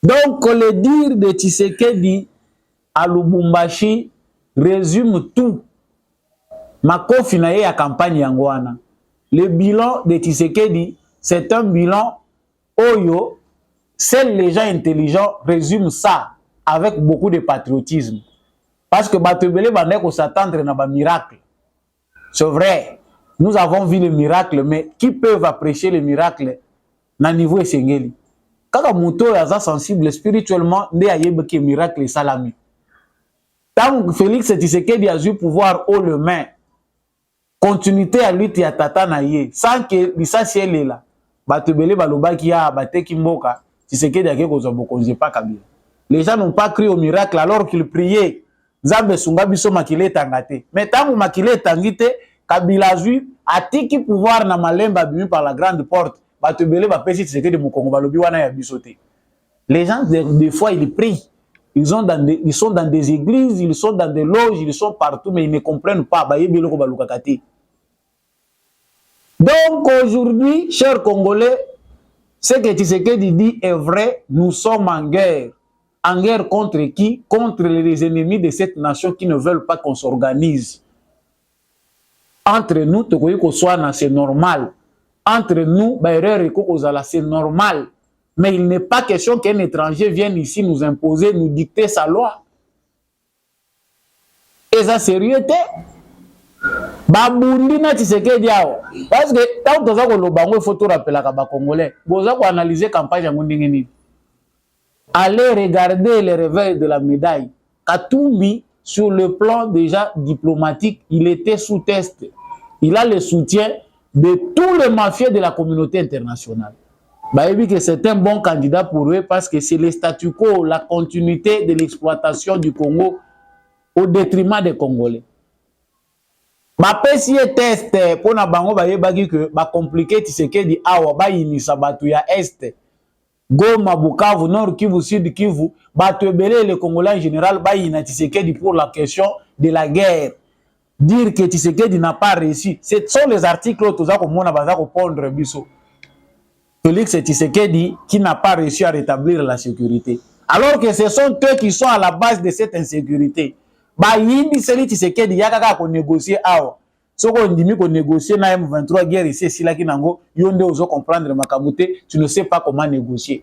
Donc, le dire de Tshisekedi à Lubumbashi résume tout. Makofi na ye ya campagne yangoana. Le bilan de Tshisekedi, c'est un bilan oyo. Seuls les gens intelligents résument ça avec beaucoup de patriotisme. Parce que Batebele Bandeko s'attendre à un miracle. C'est vrai, nous avons vu le miracle, mais qui peuvent apprécier le miracle na niveau esengeli? Quand Mouto est sensible spirituellement, il y a un miracle salami. Tant que Félix Tshisekedi a eu pouvoir haut le main, continuité à lutte à tata na ye, sans que l'issasi est là. Batebele Balobaki a bateki mboka, Tshisekedi a quelque chose pas Kabila. Les gens n'ont pas cru au miracle alors qu'ils priaient. Zambe sunga biso makile tangate. Mais tant makile tangite, Kabila zui atiki pouvoir na malemba bimi par la grande porte. Batebele ba pesi Tshisekedi Mukongo balobi wana ya bisote. Les gens des fois ils prient. Ils sont dans des églises, ils sont dans des loges, ils sont partout mais ils ne comprennent pas ba yebelo ko balukakate. Donc aujourd'hui, chers Congolais, ce que Tshisekedi dit est vrai, nous sommes en guerre. En guerre contre qui? Contre les ennemis de cette nation qui ne veulent pas qu'on s'organise. Entre nous, c'est normal. Entre nous, c'est normal. Mais il n'est pas question qu'un étranger vienne ici nous imposer, nous dicter sa loi. Et ça, sérieux, Babundi na Tshisekedi yao. Parce que tant que ça, il faut tout rappeler à les Congolais. Vous avez analysé la campagne de allez regarder le réveil de la médaille. Katumbi, sur le plan déjà diplomatique, il était sous test. Il a le soutien de tous les mafias de la communauté internationale. Que c'est un bon candidat pour eux parce que c'est le statu quo, la continuité de l'exploitation du Congo au détriment des Congolais. bapesi ye test pona bango bayebaki que ba compliqué Tshisekedi awa bayinisa bato ya est Goma, Bukavu, Nord Kivu, Sud Kivu, bato ebele le Congolais en général bayina Tshisekedi pour la question de la guerre. Dire que Tshisekedi n'a pas réussi, ce sont les articles toza komona baza kopondre biso. Félix Tshisekedi qui n'a pas réussi à rétablir la sécurité. Alors que ce sont eux qui sont à la base de cette insécurité. Ba yindi seli Tshisekedi yakaka ko négocier awa. Soko ndimi ko négocier na M23 guerre ici sila kinango yonde ozo comprendre makamute, tu ne sais pas comment négocier.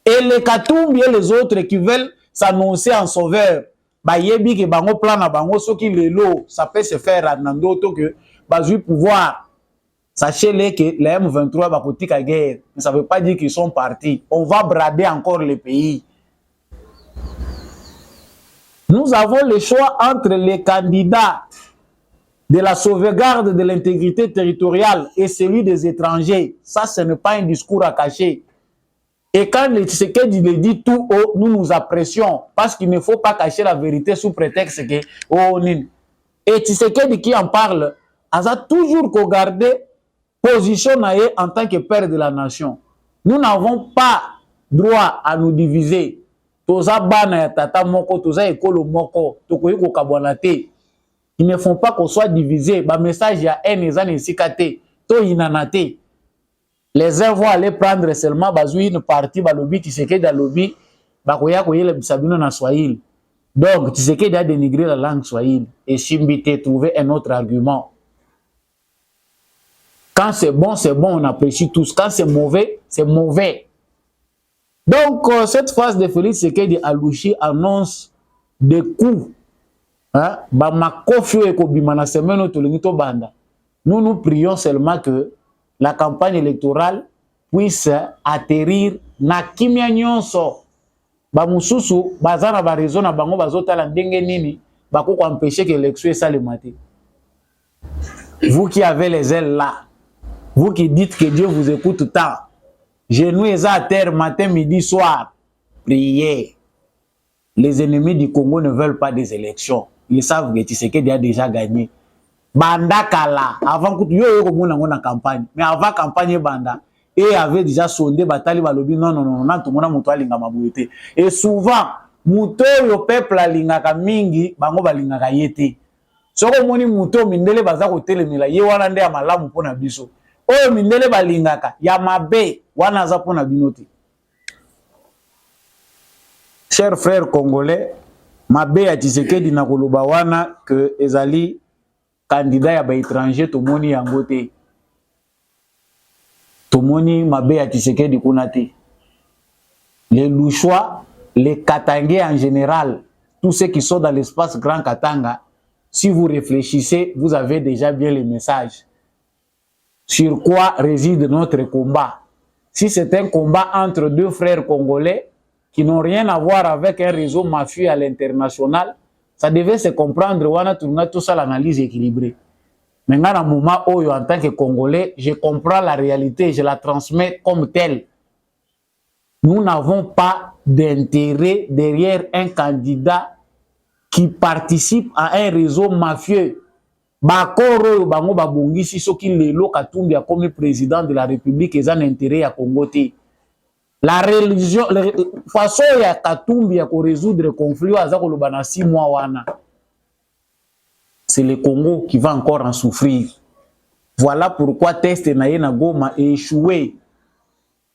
Et les Katumbi et les autres qui veulent s'annoncer en sauveur, ba yebi ke bango plan na bango soki lelo ça peut se faire à nandoto que bazu pouvoir. Sachez-le que les M23 va côté la guerre, mais ça veut pas dire qu'ils sont partis. On va brader encore le pays. Nous avons le choix entre les candidats de la sauvegarde de l'intégrité territoriale et celui des étrangers. Ça, ce n'est pas un discours à cacher. Et quand le Tshisekedi le dit tout haut, nous nous apprécions parce qu'il ne faut pas cacher la vérité sous prétexte que oh nin. Et Tshisekedi qui en parle, a toujours regardé position en tant que père de la nation. Nous n'avons pas droit à nous diviser. Toza bana ya tata moko, toza ekolo moko, tokoyi ko kabwanate. Ils ne font pas qu'on soit divisé. Ba message ya haine ezana esikate, to inanate. Les uns vont aller prendre seulement bazui une partie ba lobby Tshisekedi lobby ba koya koyela bisabino na Swahili. Donc Tshisekedi a dénigré la langue Swahili et Chimbite trouver un autre argument. Quand c'est bon, on apprécie tous. Quand c'est mauvais, c'est mauvais. Donc, cette phase de Félix Tshisekedi Alouchi annonce des coups. Nous nous prions seulement que la campagne électorale puisse atterrir na kimia nyonso. Bamususu, bazana ba raison na bango bazotala ndenge nini, bako empêcher que l'élection ça le matin. Vous qui avez les ailes là, vous qui dites que Dieu vous écoute tant, genoux et à terre matin, midi, soir, priez. Les ennemis du Congo ne veulent pas des élections. Ils savent que Tshisekedi a déjà gagné. Banda Kala, avant que tu aies une campagne, mais avant campagne Banda, et avait déjà sondé Batali Balobi, non, tout le monde a linga mabouete. Et souvent, muto yo peuple a linga mingi, bango balinga yete. Soko moni muto mindele baza ko telemela, ye wana nde ya malamu pona biso. Oyo mindele balingaka ya mabe wana za pona binoti. Chers frères congolais, mabe ya Tshisekedi na koloba wana que ezali candidat ya ba étranger to moni yango te. To moni mabe ya Tshisekedi kuna te. Les Louchois, les Katangais en général, tous ceux qui sont dans l'espace Grand Katanga, si vous réfléchissez, vous avez déjà bien le message. Sur quoi réside notre combat? Si c'est un combat entre deux frères congolais qui n'ont rien à voir avec un réseau mafieux à l'international, ça devait se comprendre. On a tout ça l'analyse équilibrée. Maintenant, à un moment où, en tant que Congolais, je comprends la réalité, je la transmets comme telle. Nous n'avons pas d'intérêt derrière un candidat qui participe à un réseau mafieux. Bakoro bango babongisi soki lelo Katumbi a comme président de la République et un intérêt à Congo te. La religion, la façon ya Katumbi a résoudre le conflit à zako lobana 6 mois wana. C'est le Congo qui va encore en souffrir. Voilà pourquoi test na Goma est échoué.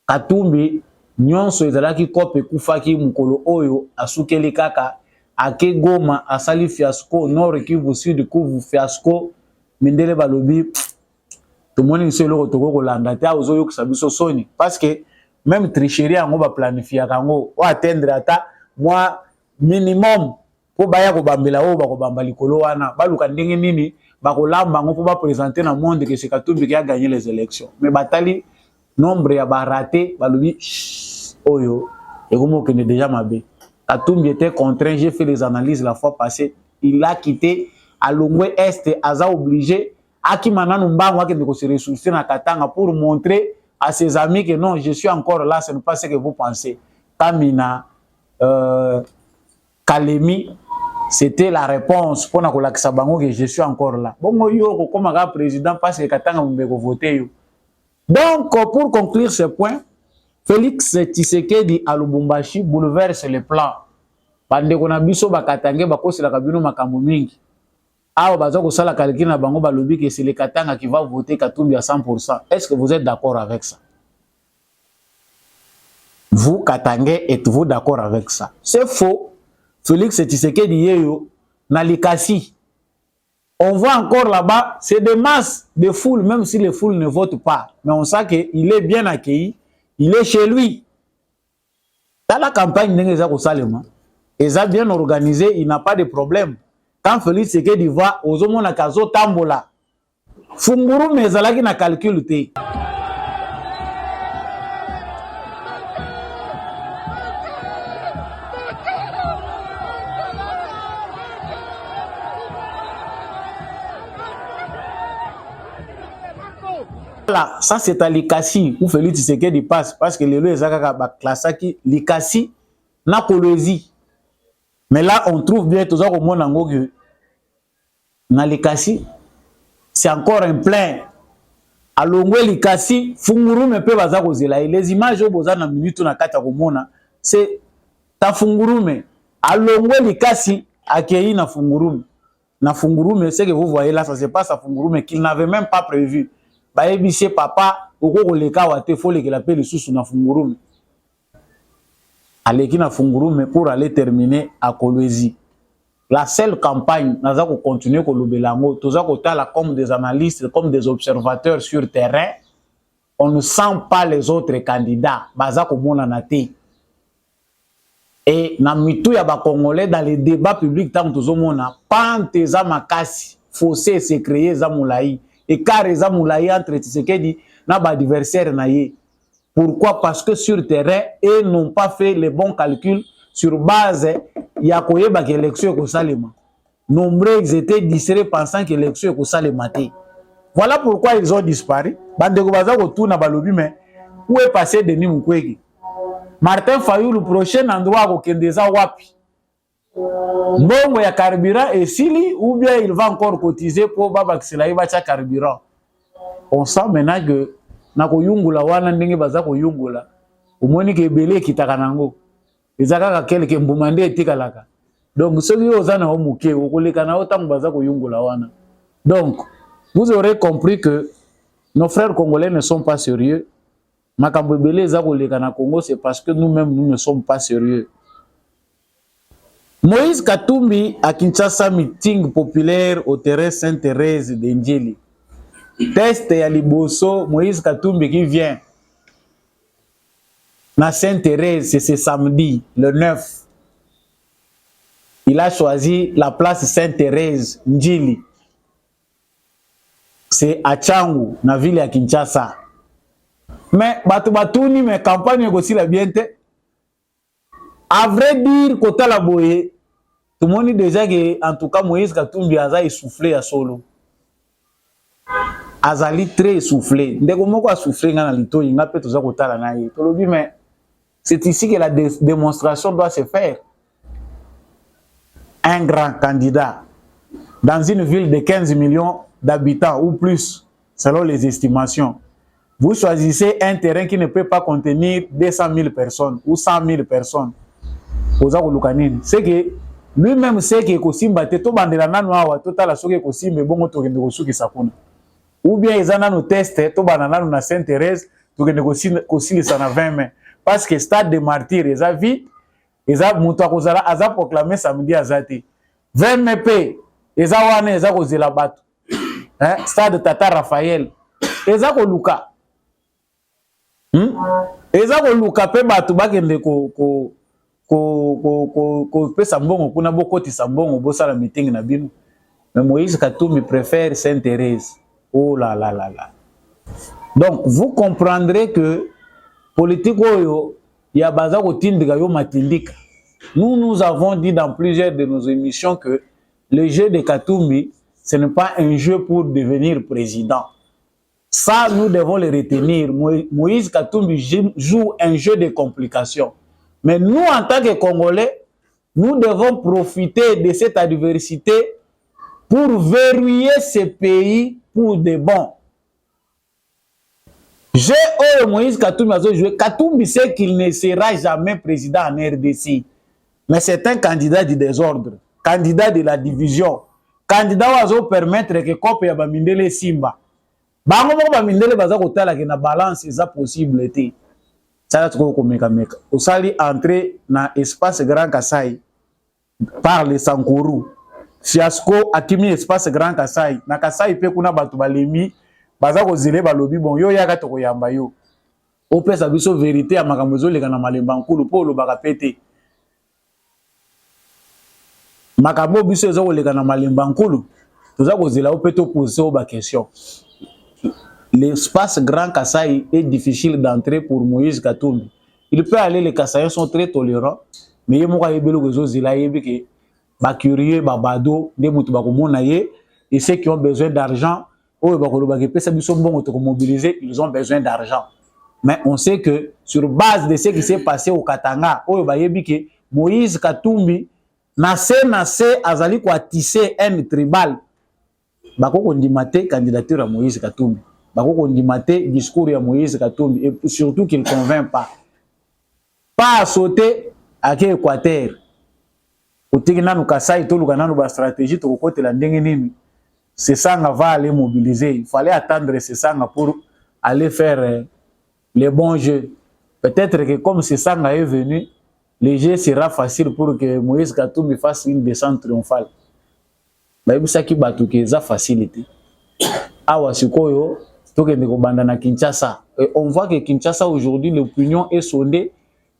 Katumbi nyonso ezalaki kope kufaki mukolo oyo asukeli kaka. Ake Goma asali fiasco, Nord Kivu, Sud Kivu fiasco, mindele balobi tout le monde est le retour au landata aux oyo kisabiso soni parce que même tricherie en va planifier kango ou atteindre ata moi minimum pour baya ko bambela o ba ko bambali kolo wana baluka ndenge nini ba ko lamba ngo pour ba présenter na monde que c'est Katumbi qui a gagné les élections mais batali nombre ya ba raté balobi oyo et comme que déjà mabe. Katumbi était contraint, j'ai fait les analyses la fois passée. Il a quitté à Longwe Est, Aza obligé, Akimana Numba, qui se ressourcer dans Katanga pour montrer à ses amis que non, je suis encore là, ce n'est pas ce que vous pensez. Kamina, Kalemi, c'était la réponse pour nakolakisa bango que je suis encore là. Bongo yo comme un président parce que katanga mbeko voter yo. Donc pour conclure ce point, Félix Tshisekedi à Lubumbashi bouleverse les plans. Bande kona biso bakatange bakosela kabino makambo mingi. Awa baza kosala calcul na bango balobi que c'est le Katanga qui va voter Katumbi à 100%. Est-ce que vous êtes d'accord avec ça? Vous, Katangais, êtes-vous d'accord avec ça? C'est faux. Félix Tshisekedi yeyo na likasi. On voit encore là-bas, c'est des masses de foules, même si les foules ne votent pas. Mais on sait qu'il est bien accueilli, il est chez lui. Dans la campagne, ils ont bien organisé, il n'a pas de problème. Quand Félix Tshisekedi va aux hommes na kazo tambola, funguru mezalaki na calcul te. Voilà, ça c'est à Likasi où Félix Tshisekedi passe parce que les lois ezaka ba classaki Likasi na Kolwezi. Mais là on trouve bien tout ça comme on ngo que na Likasi c'est encore un plein. Alongwe Likasi fungurume pe baza kozela les images oboza na minute na kata komona c'est ta fungurume alongwe Likasi accueilli na fungurume. Na fungurume c'est que vous voyez là ça se passe à fungurume qu'il n'avait même pas prévu. Baebise papa oko leka wate fole que l'appelle sous na fungurume. Aleki na fungurume pour aller terminer à Kolwezi. La seule campagne naza ko continuer ko lobelango, toza ko tala comme des analystes, comme des observateurs sur terrain. On ne sent pas les autres candidats, baza ko mona na te. Et na mitu ya ba Congolais dans les débats publics tant tozo mona pante za makasi, fossé se créer za moulaï. Et car les amoulaïs entre Tshisekedi n'a pas d'adversaire naïe. Pourquoi? Parce que sur terrain, ils n'ont pas fait les bons calculs sur base il y a quoi que l'élection est salima. Nombreux étaient distraits pensant que l'élection est salima. Voilà pourquoi ils ont disparu. Bande Gobaza retourne à Balobi, mais où est passé Denis Mukwege? Martin Fayou, le prochain endroit au Kendeza Wapi. Mbongo ya carburant et sili ou bien il va encore cotiser pour babakisela ibacha carburant. On sent maintenant que na koyungula wana ndenge baza koyungula omoni ke belé kitaka nango ezaka ka kelke mbumande etikalaka. Donc ceux qui oza na omuke okoleka na otango baza koyungula wana. Donc vous aurez compris que nos frères congolais ne sont pas sérieux. Makambo belé za koleka na Congo c'est parce que nous-mêmes nous ne sommes pas sérieux. Moïse Katumbi à Kinshasa meeting populaire au terrain Sainte-Thérèse d'Indjeli. Test ya liboso Moïse Katumbi qui vient na Sainte-Thérèse, c'est samedi le 9. Il a choisi la place Sainte-Thérèse Ndjili. C'est à Tchangu, na ville ya Kinshasa. Mais batuni mais campagne aussi la bienté. À vrai dire, côté la boye, tout le monde dit déjà que, en tout cas, Moïse Katumbi a essoufflé à solo. Azali très essoufflé. Dès que moi, je soufflé dans l'ito, il n'a pas tout ça côté la naïe. Tout le monde mais c'est ici que la démonstration doit se faire. Un grand candidat dans une ville de 15 millions d'habitants ou plus, selon les estimations. Vous choisissez un terrain qui ne peut pas contenir 200 000 personnes ou 100 000 personnes. C'est que lui-même sait que Kosimba te to bandela nanu awa totala soki Kosimba bongo tokende kosuki sakuna. Ou bien ils en ont testé to bandana na Sainte-Thérèse tokende kosilisa na 20 mai parce que stade de martyrs ils a vite ils a muto akozala aza proclamé samedi azati 20 mai pe ils a wana ils a kozela bato hein stade Tata Raphaël ils a koluka ils a koluka pe bato bakende ko pesa mbongo kuna bokoti sambongo bosala meeting na bino. Mais Moïse Katumbi préfère Sainte-Thérèse. Oh là là là là. Donc vous comprendrez que politique oyo ya baza kotindika yo matindika. Nous avons dit dans plusieurs de nos émissions que le jeu de Katumbi ce n'est pas un jeu pour devenir président. Ça nous devons le retenir. Moïse Katumbi joue un jeu de complications. Mais nous, en tant que Congolais, nous devons profiter de cette adversité pour verrouiller ce pays pour de bon. J'ai Moïse Katumbi a joué. Katumbi sait qu'il ne sera jamais président en RDC. Mais c'est un candidat du désordre, candidat de la division, candidat qui va permettre que Kope ya Bamindele Simba. Bango moko Bamindele baza kotala ke na balance eza possible te. Ça tu ko meka meka. Osali entrer na espace Grand Kasai par le Sankuru. Fiasco akimi espace Grand Kasai. Na Kasai pe kuna batu balemi baza ko zele balobi bon yo yaka to koyamba yo. Opesa biso vérité ya makambo ezoleka na malemba nkulu po lo baka pété. Makambo biso ezoleka na malemba nkulu. Toza ko zela opeto poser ba question. L'espace Grand Kasai est difficile d'entrer pour Moïse Katumbi. Il peut aller, les Kasaïens sont très tolérants, mais il y a des gens qui sont curieux, et ceux qui ont besoin d'argent, ils ont besoin d'argent. Mais on sait que sur base de ce qui s'est passé au Katanga, Moïse Katumbi n'a azali kwa tisser un tribal. On dit maté candidature à Moïse Katumbi. On dit maté discours à Moïse Katumbi. Et surtout qu'il ne convainc pas. Pas à sauter à l'Équateur. C'est ça qu'on va aller mobiliser. Il fallait attendre ce ça pour aller faire les bons jeux. Peut-être que comme ce ça est venu, le jeu sera facile pour que Moïse Katumbi fasse une descente triomphale. Mais ça qui bat tout que ça facilité. Awa sikoyo tokende ko banda na Kinshasa. Et on voit que Kinshasa aujourd'hui l'opinion est sondée.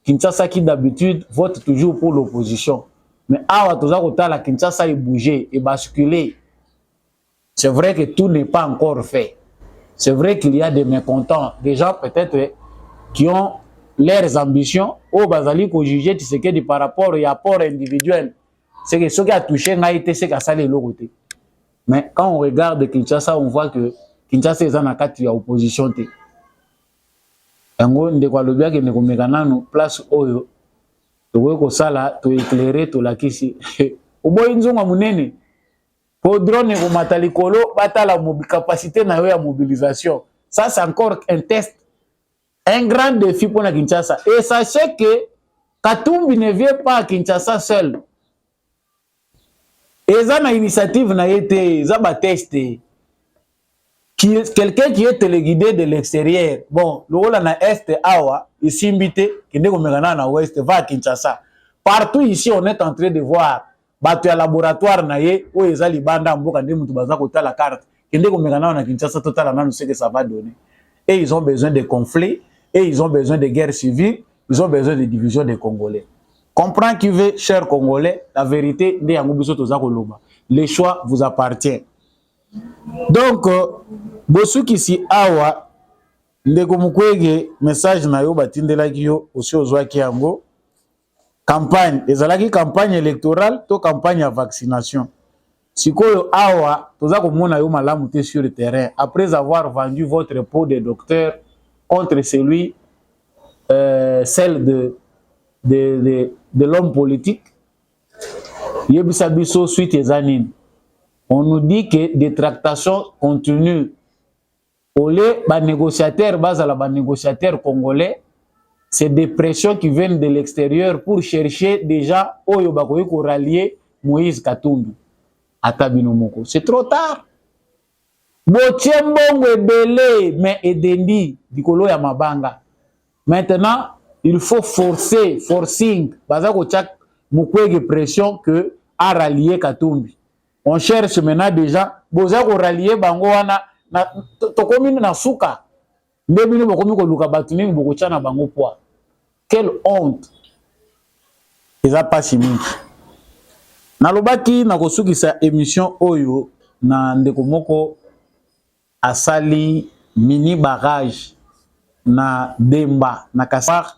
Kinshasa qui d'habitude vote toujours pour l'opposition. Mais awa toza kota la Kinshasa est bougé et basculé. C'est vrai que tout n'est pas encore fait. C'est vrai qu'il y a des mécontents, des gens peut-être qui ont leurs ambitions au bazali ko juger tu sais que par rapport au rapport individuel. C'est que ce qui a touché n'a été c'est qu'à ça les côté. Mais quand on regarde Kinshasa, on voit que Kinshasa est en quatre opposition. Yango ndeko lobia ke ndeko mekana no place oyo to ko sala to éclairer to la kisi. Oboyi nzonga munene. Pour drone ko matalikolo batala capacité na yo ya mobilisation. Ça c'est encore un test, un grand défi pour la Kinshasa. Et sachez que Katumbi ne vient pas à Kinshasa seul. Et ça, une initiative n'a été, ça va tester. Quelqu'un qui est téléguidé de l'extérieur, bon, le rôle na est awa, ici invité, qui n'est comme na ouest, va à Kinshasa. Partout ici, on est en train de voir, batu ya laboratoire na ye, où ils allaient banda mboka ndé mutu baza kota la carte, qui n'est comme na Kinshasa total na nous sait que ça va donner. Et ils ont besoin de conflits, et ils ont besoin de guerres civiles, ils ont besoin de division des Congolais. Comprends qui veut, chers Congolais, la vérité, le choix vous appartient. Donc, bosu kisi awa, ndeko mukwege, message na yo batindela kiyo, aussi ozwaki yango, campagne, ezalaki campagne électorale, to campagne à vaccination. Sikoyo awa, toza komona yo malamu te sur le terrain, après avoir vendu votre pot de docteur contre celui, celle de l'homme politique, Yebisabiso suite Ezanin. On nous dit que des tractations continuent. Au lieu de négociateurs, négociateurs congolais, c'est des pressions qui viennent de l'extérieur pour chercher déjà au rallier Moïse Katumbi. Atabinomoko. C'est trop tard. Botiembongo ebele, mais edendi, dikolo ya mabanga. Maintenant, il faut forcing, bazako tchak mukwege pression que a rallié Katumbi. On cherche maintenant déjà, bozako rallier bango wana na tokomi na suka. Ndebini bokomi ko luka batuni boko tchana bango poa. Quelle honte. Eza pas chimique. Na lobaki na kosuki sa émission oyo na ndeko moko asali mini barrage na Demba na Kasar.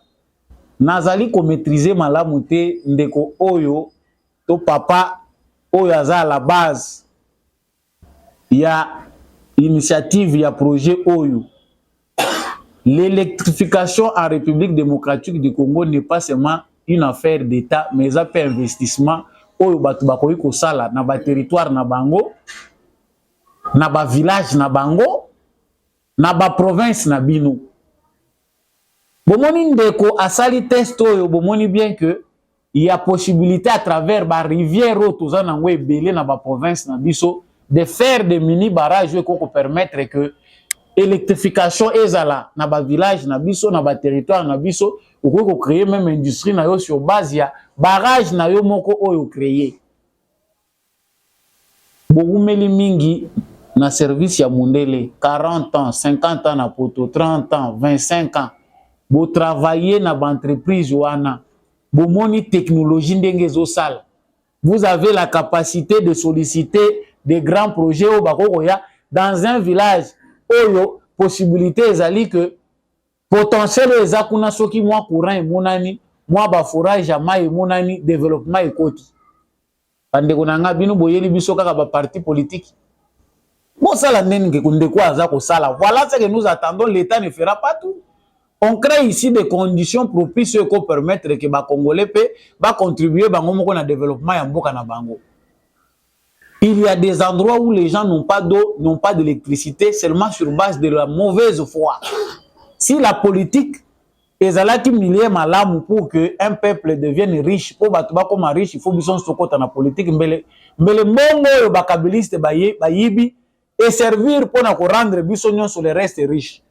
Nazali ko maîtriser malamu te ndeko oyo to papa oyo aza à la base ya initiative ya projet oyo. L'électrification en République démocratique du Congo n'est pas seulement une affaire d'État, mais ça fait investissement. Oyo batu bakoyi ko sala na ba territoire na bango, na ba village na bango, na ba province na bino. Bomoni ndeko asali test oyo bomoni bien que il y a possibilité à travers ba rivière otoza na ngwe belé na ba province na biso de faire des mini barrages ko permettre que électrification ezala na ba village na biso na ba territoire na biso ko créer même industrie na yo sur base ya barrage na yo moko oyo créer. Bogumeli mingi na service ya mundele 40 ans, 50 ans na poto, 30 ans, 25 ans. Bo travailler na ba entreprise wana. Bo moni technologie ndenge zo sala. Vous avez la capacité de solliciter des grands projets au Bakoya dans un village. Oyo possibilité ezali que potentiel ezakuna soki mwa courant emonani mwa ba forage ya mai emonani développement ekoti bande konanga bino boyeli biso kaka ba parti politique bon ça la nenge kunde kwa aza ko sala voilà ce que nous attendons. L'État ne fera pas tout. On crée ici des conditions propices pour permettre que ba Congolais ba contribuer bango moko na développement ya mboka na bango. Il y a des endroits où les gens n'ont pas d'eau, n'ont pas d'électricité, seulement sur base de la mauvaise foi. Si la politique est là qui milliers malamu pour que un peuple devienne riche, pour batuba comme riche, il faut bison soko dans la politique. Mais le mongo bakabiliste bayibi et servir pour nous rendre bison sur les restes riches.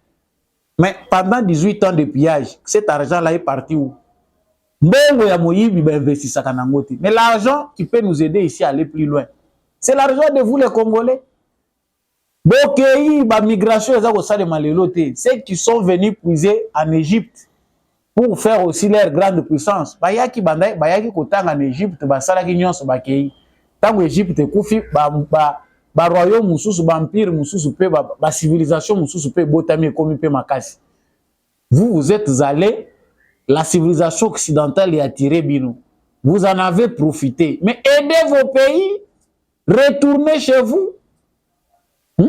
Mais pendant 18 ans de pillage, cet argent-là est parti où? Mongo ya moyibi ba investissa kanangoti. Mais l'argent qui peut nous aider ici à aller plus loin. C'est l'argent de vous les Congolais. Bokei, ba migration, ceux qui sont venus puiser en Égypte pour faire aussi leur grande puissance. Bayaki kotanga en Égypte, basalaki nyonso bakei. Tango Égypte kufi ba royaume mususu, ba empire mususu pe ba civilisation mususu pe botami ekomi pe makasi. Vous êtes allés, la civilisation occidentale est attirée bino. Vous en avez profité. Mais aidez vos pays. Retournez chez vous. Oh,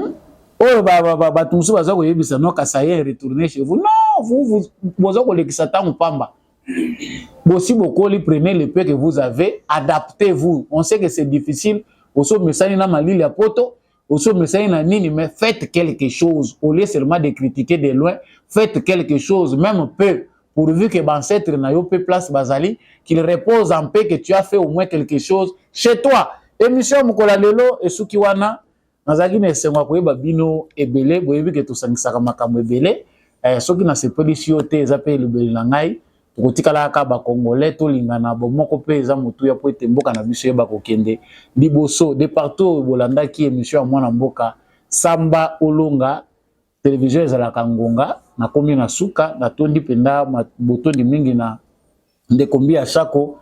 retournez chez vous. Non, vous aussi beaucoup prenez le peu que vous avez, adaptez-vous. On sait que c'est difficile. Mais faites quelque chose. Au lieu seulement de critiquer de loin, faites quelque chose, même peu, pourvu que l'ancêtre n'a pas place Bazali, qu'il repose en paix, que tu as fait au moins quelque chose chez toi. Émission Mukola Lelo et Sukiwana, nazaki na esengo koyeba bino ebele boyebi ke tosangisaka makambo ebele soki na sepelisi ote eza pe lebele na ngai tokotikala ka ba Congolais to lingana bomoko pe eza mutu ya po ete mboka na biso yeba kokende liboso de partout bolandaki émission ya mwana mboka Samba Olonga télévision ezalaka ngonga na komi na suka na tondi penda botondi mingi na ndekombi ya chako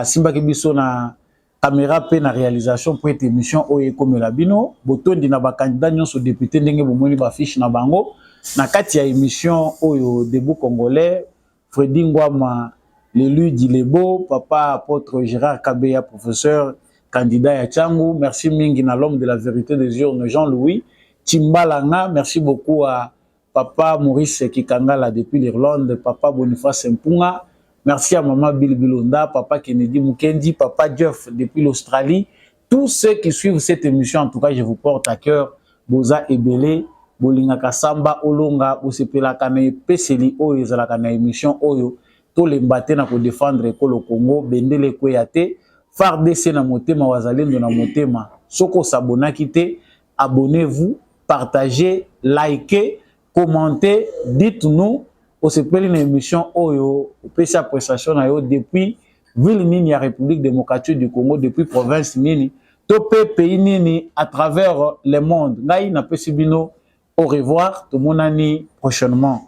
simbaki biso na caméra pe na réalisation pour cette émission oye comme la bino botondi na ba candidat nyonso député ndenge bomoni ba fiche na bango na kati ya émission oyo debout congolais Freddy Ngwama l'élu d'Ilebo papa apôtre Gérard Kabeya professeur candidat ya Tchangu merci mingi na l'homme de la vérité des urnes Jean-Louis Timbalanga merci beaucoup à papa Maurice Kikangala depuis l'Irlande papa Boniface Mpunga. Merci à maman Bill Bilonda, papa Kennedy Mukendi, papa Jeff depuis l'Australie. Tous ceux qui suivent cette émission, en tout cas, je vous porte à cœur. Boza Ebele, Bolinga Kasamba, Olonga, Osepela Kane, Peseli, Oyo, Zalakana émission, Oyo, tous les mbatena pour défendre le Congo, Bendele Kweyate, Fardese na motema, Wazalendo na motema. Soko sabona kite, abonnez-vous, partagez, likez, commentez, dites-nous. On se pèle une émission Oyo, PCA prestation depuis ville Nini à République démocratique du Congo, depuis province Nini, topé pays Nini à travers le monde. Naï na pesibino, au revoir, tout mon année prochainement.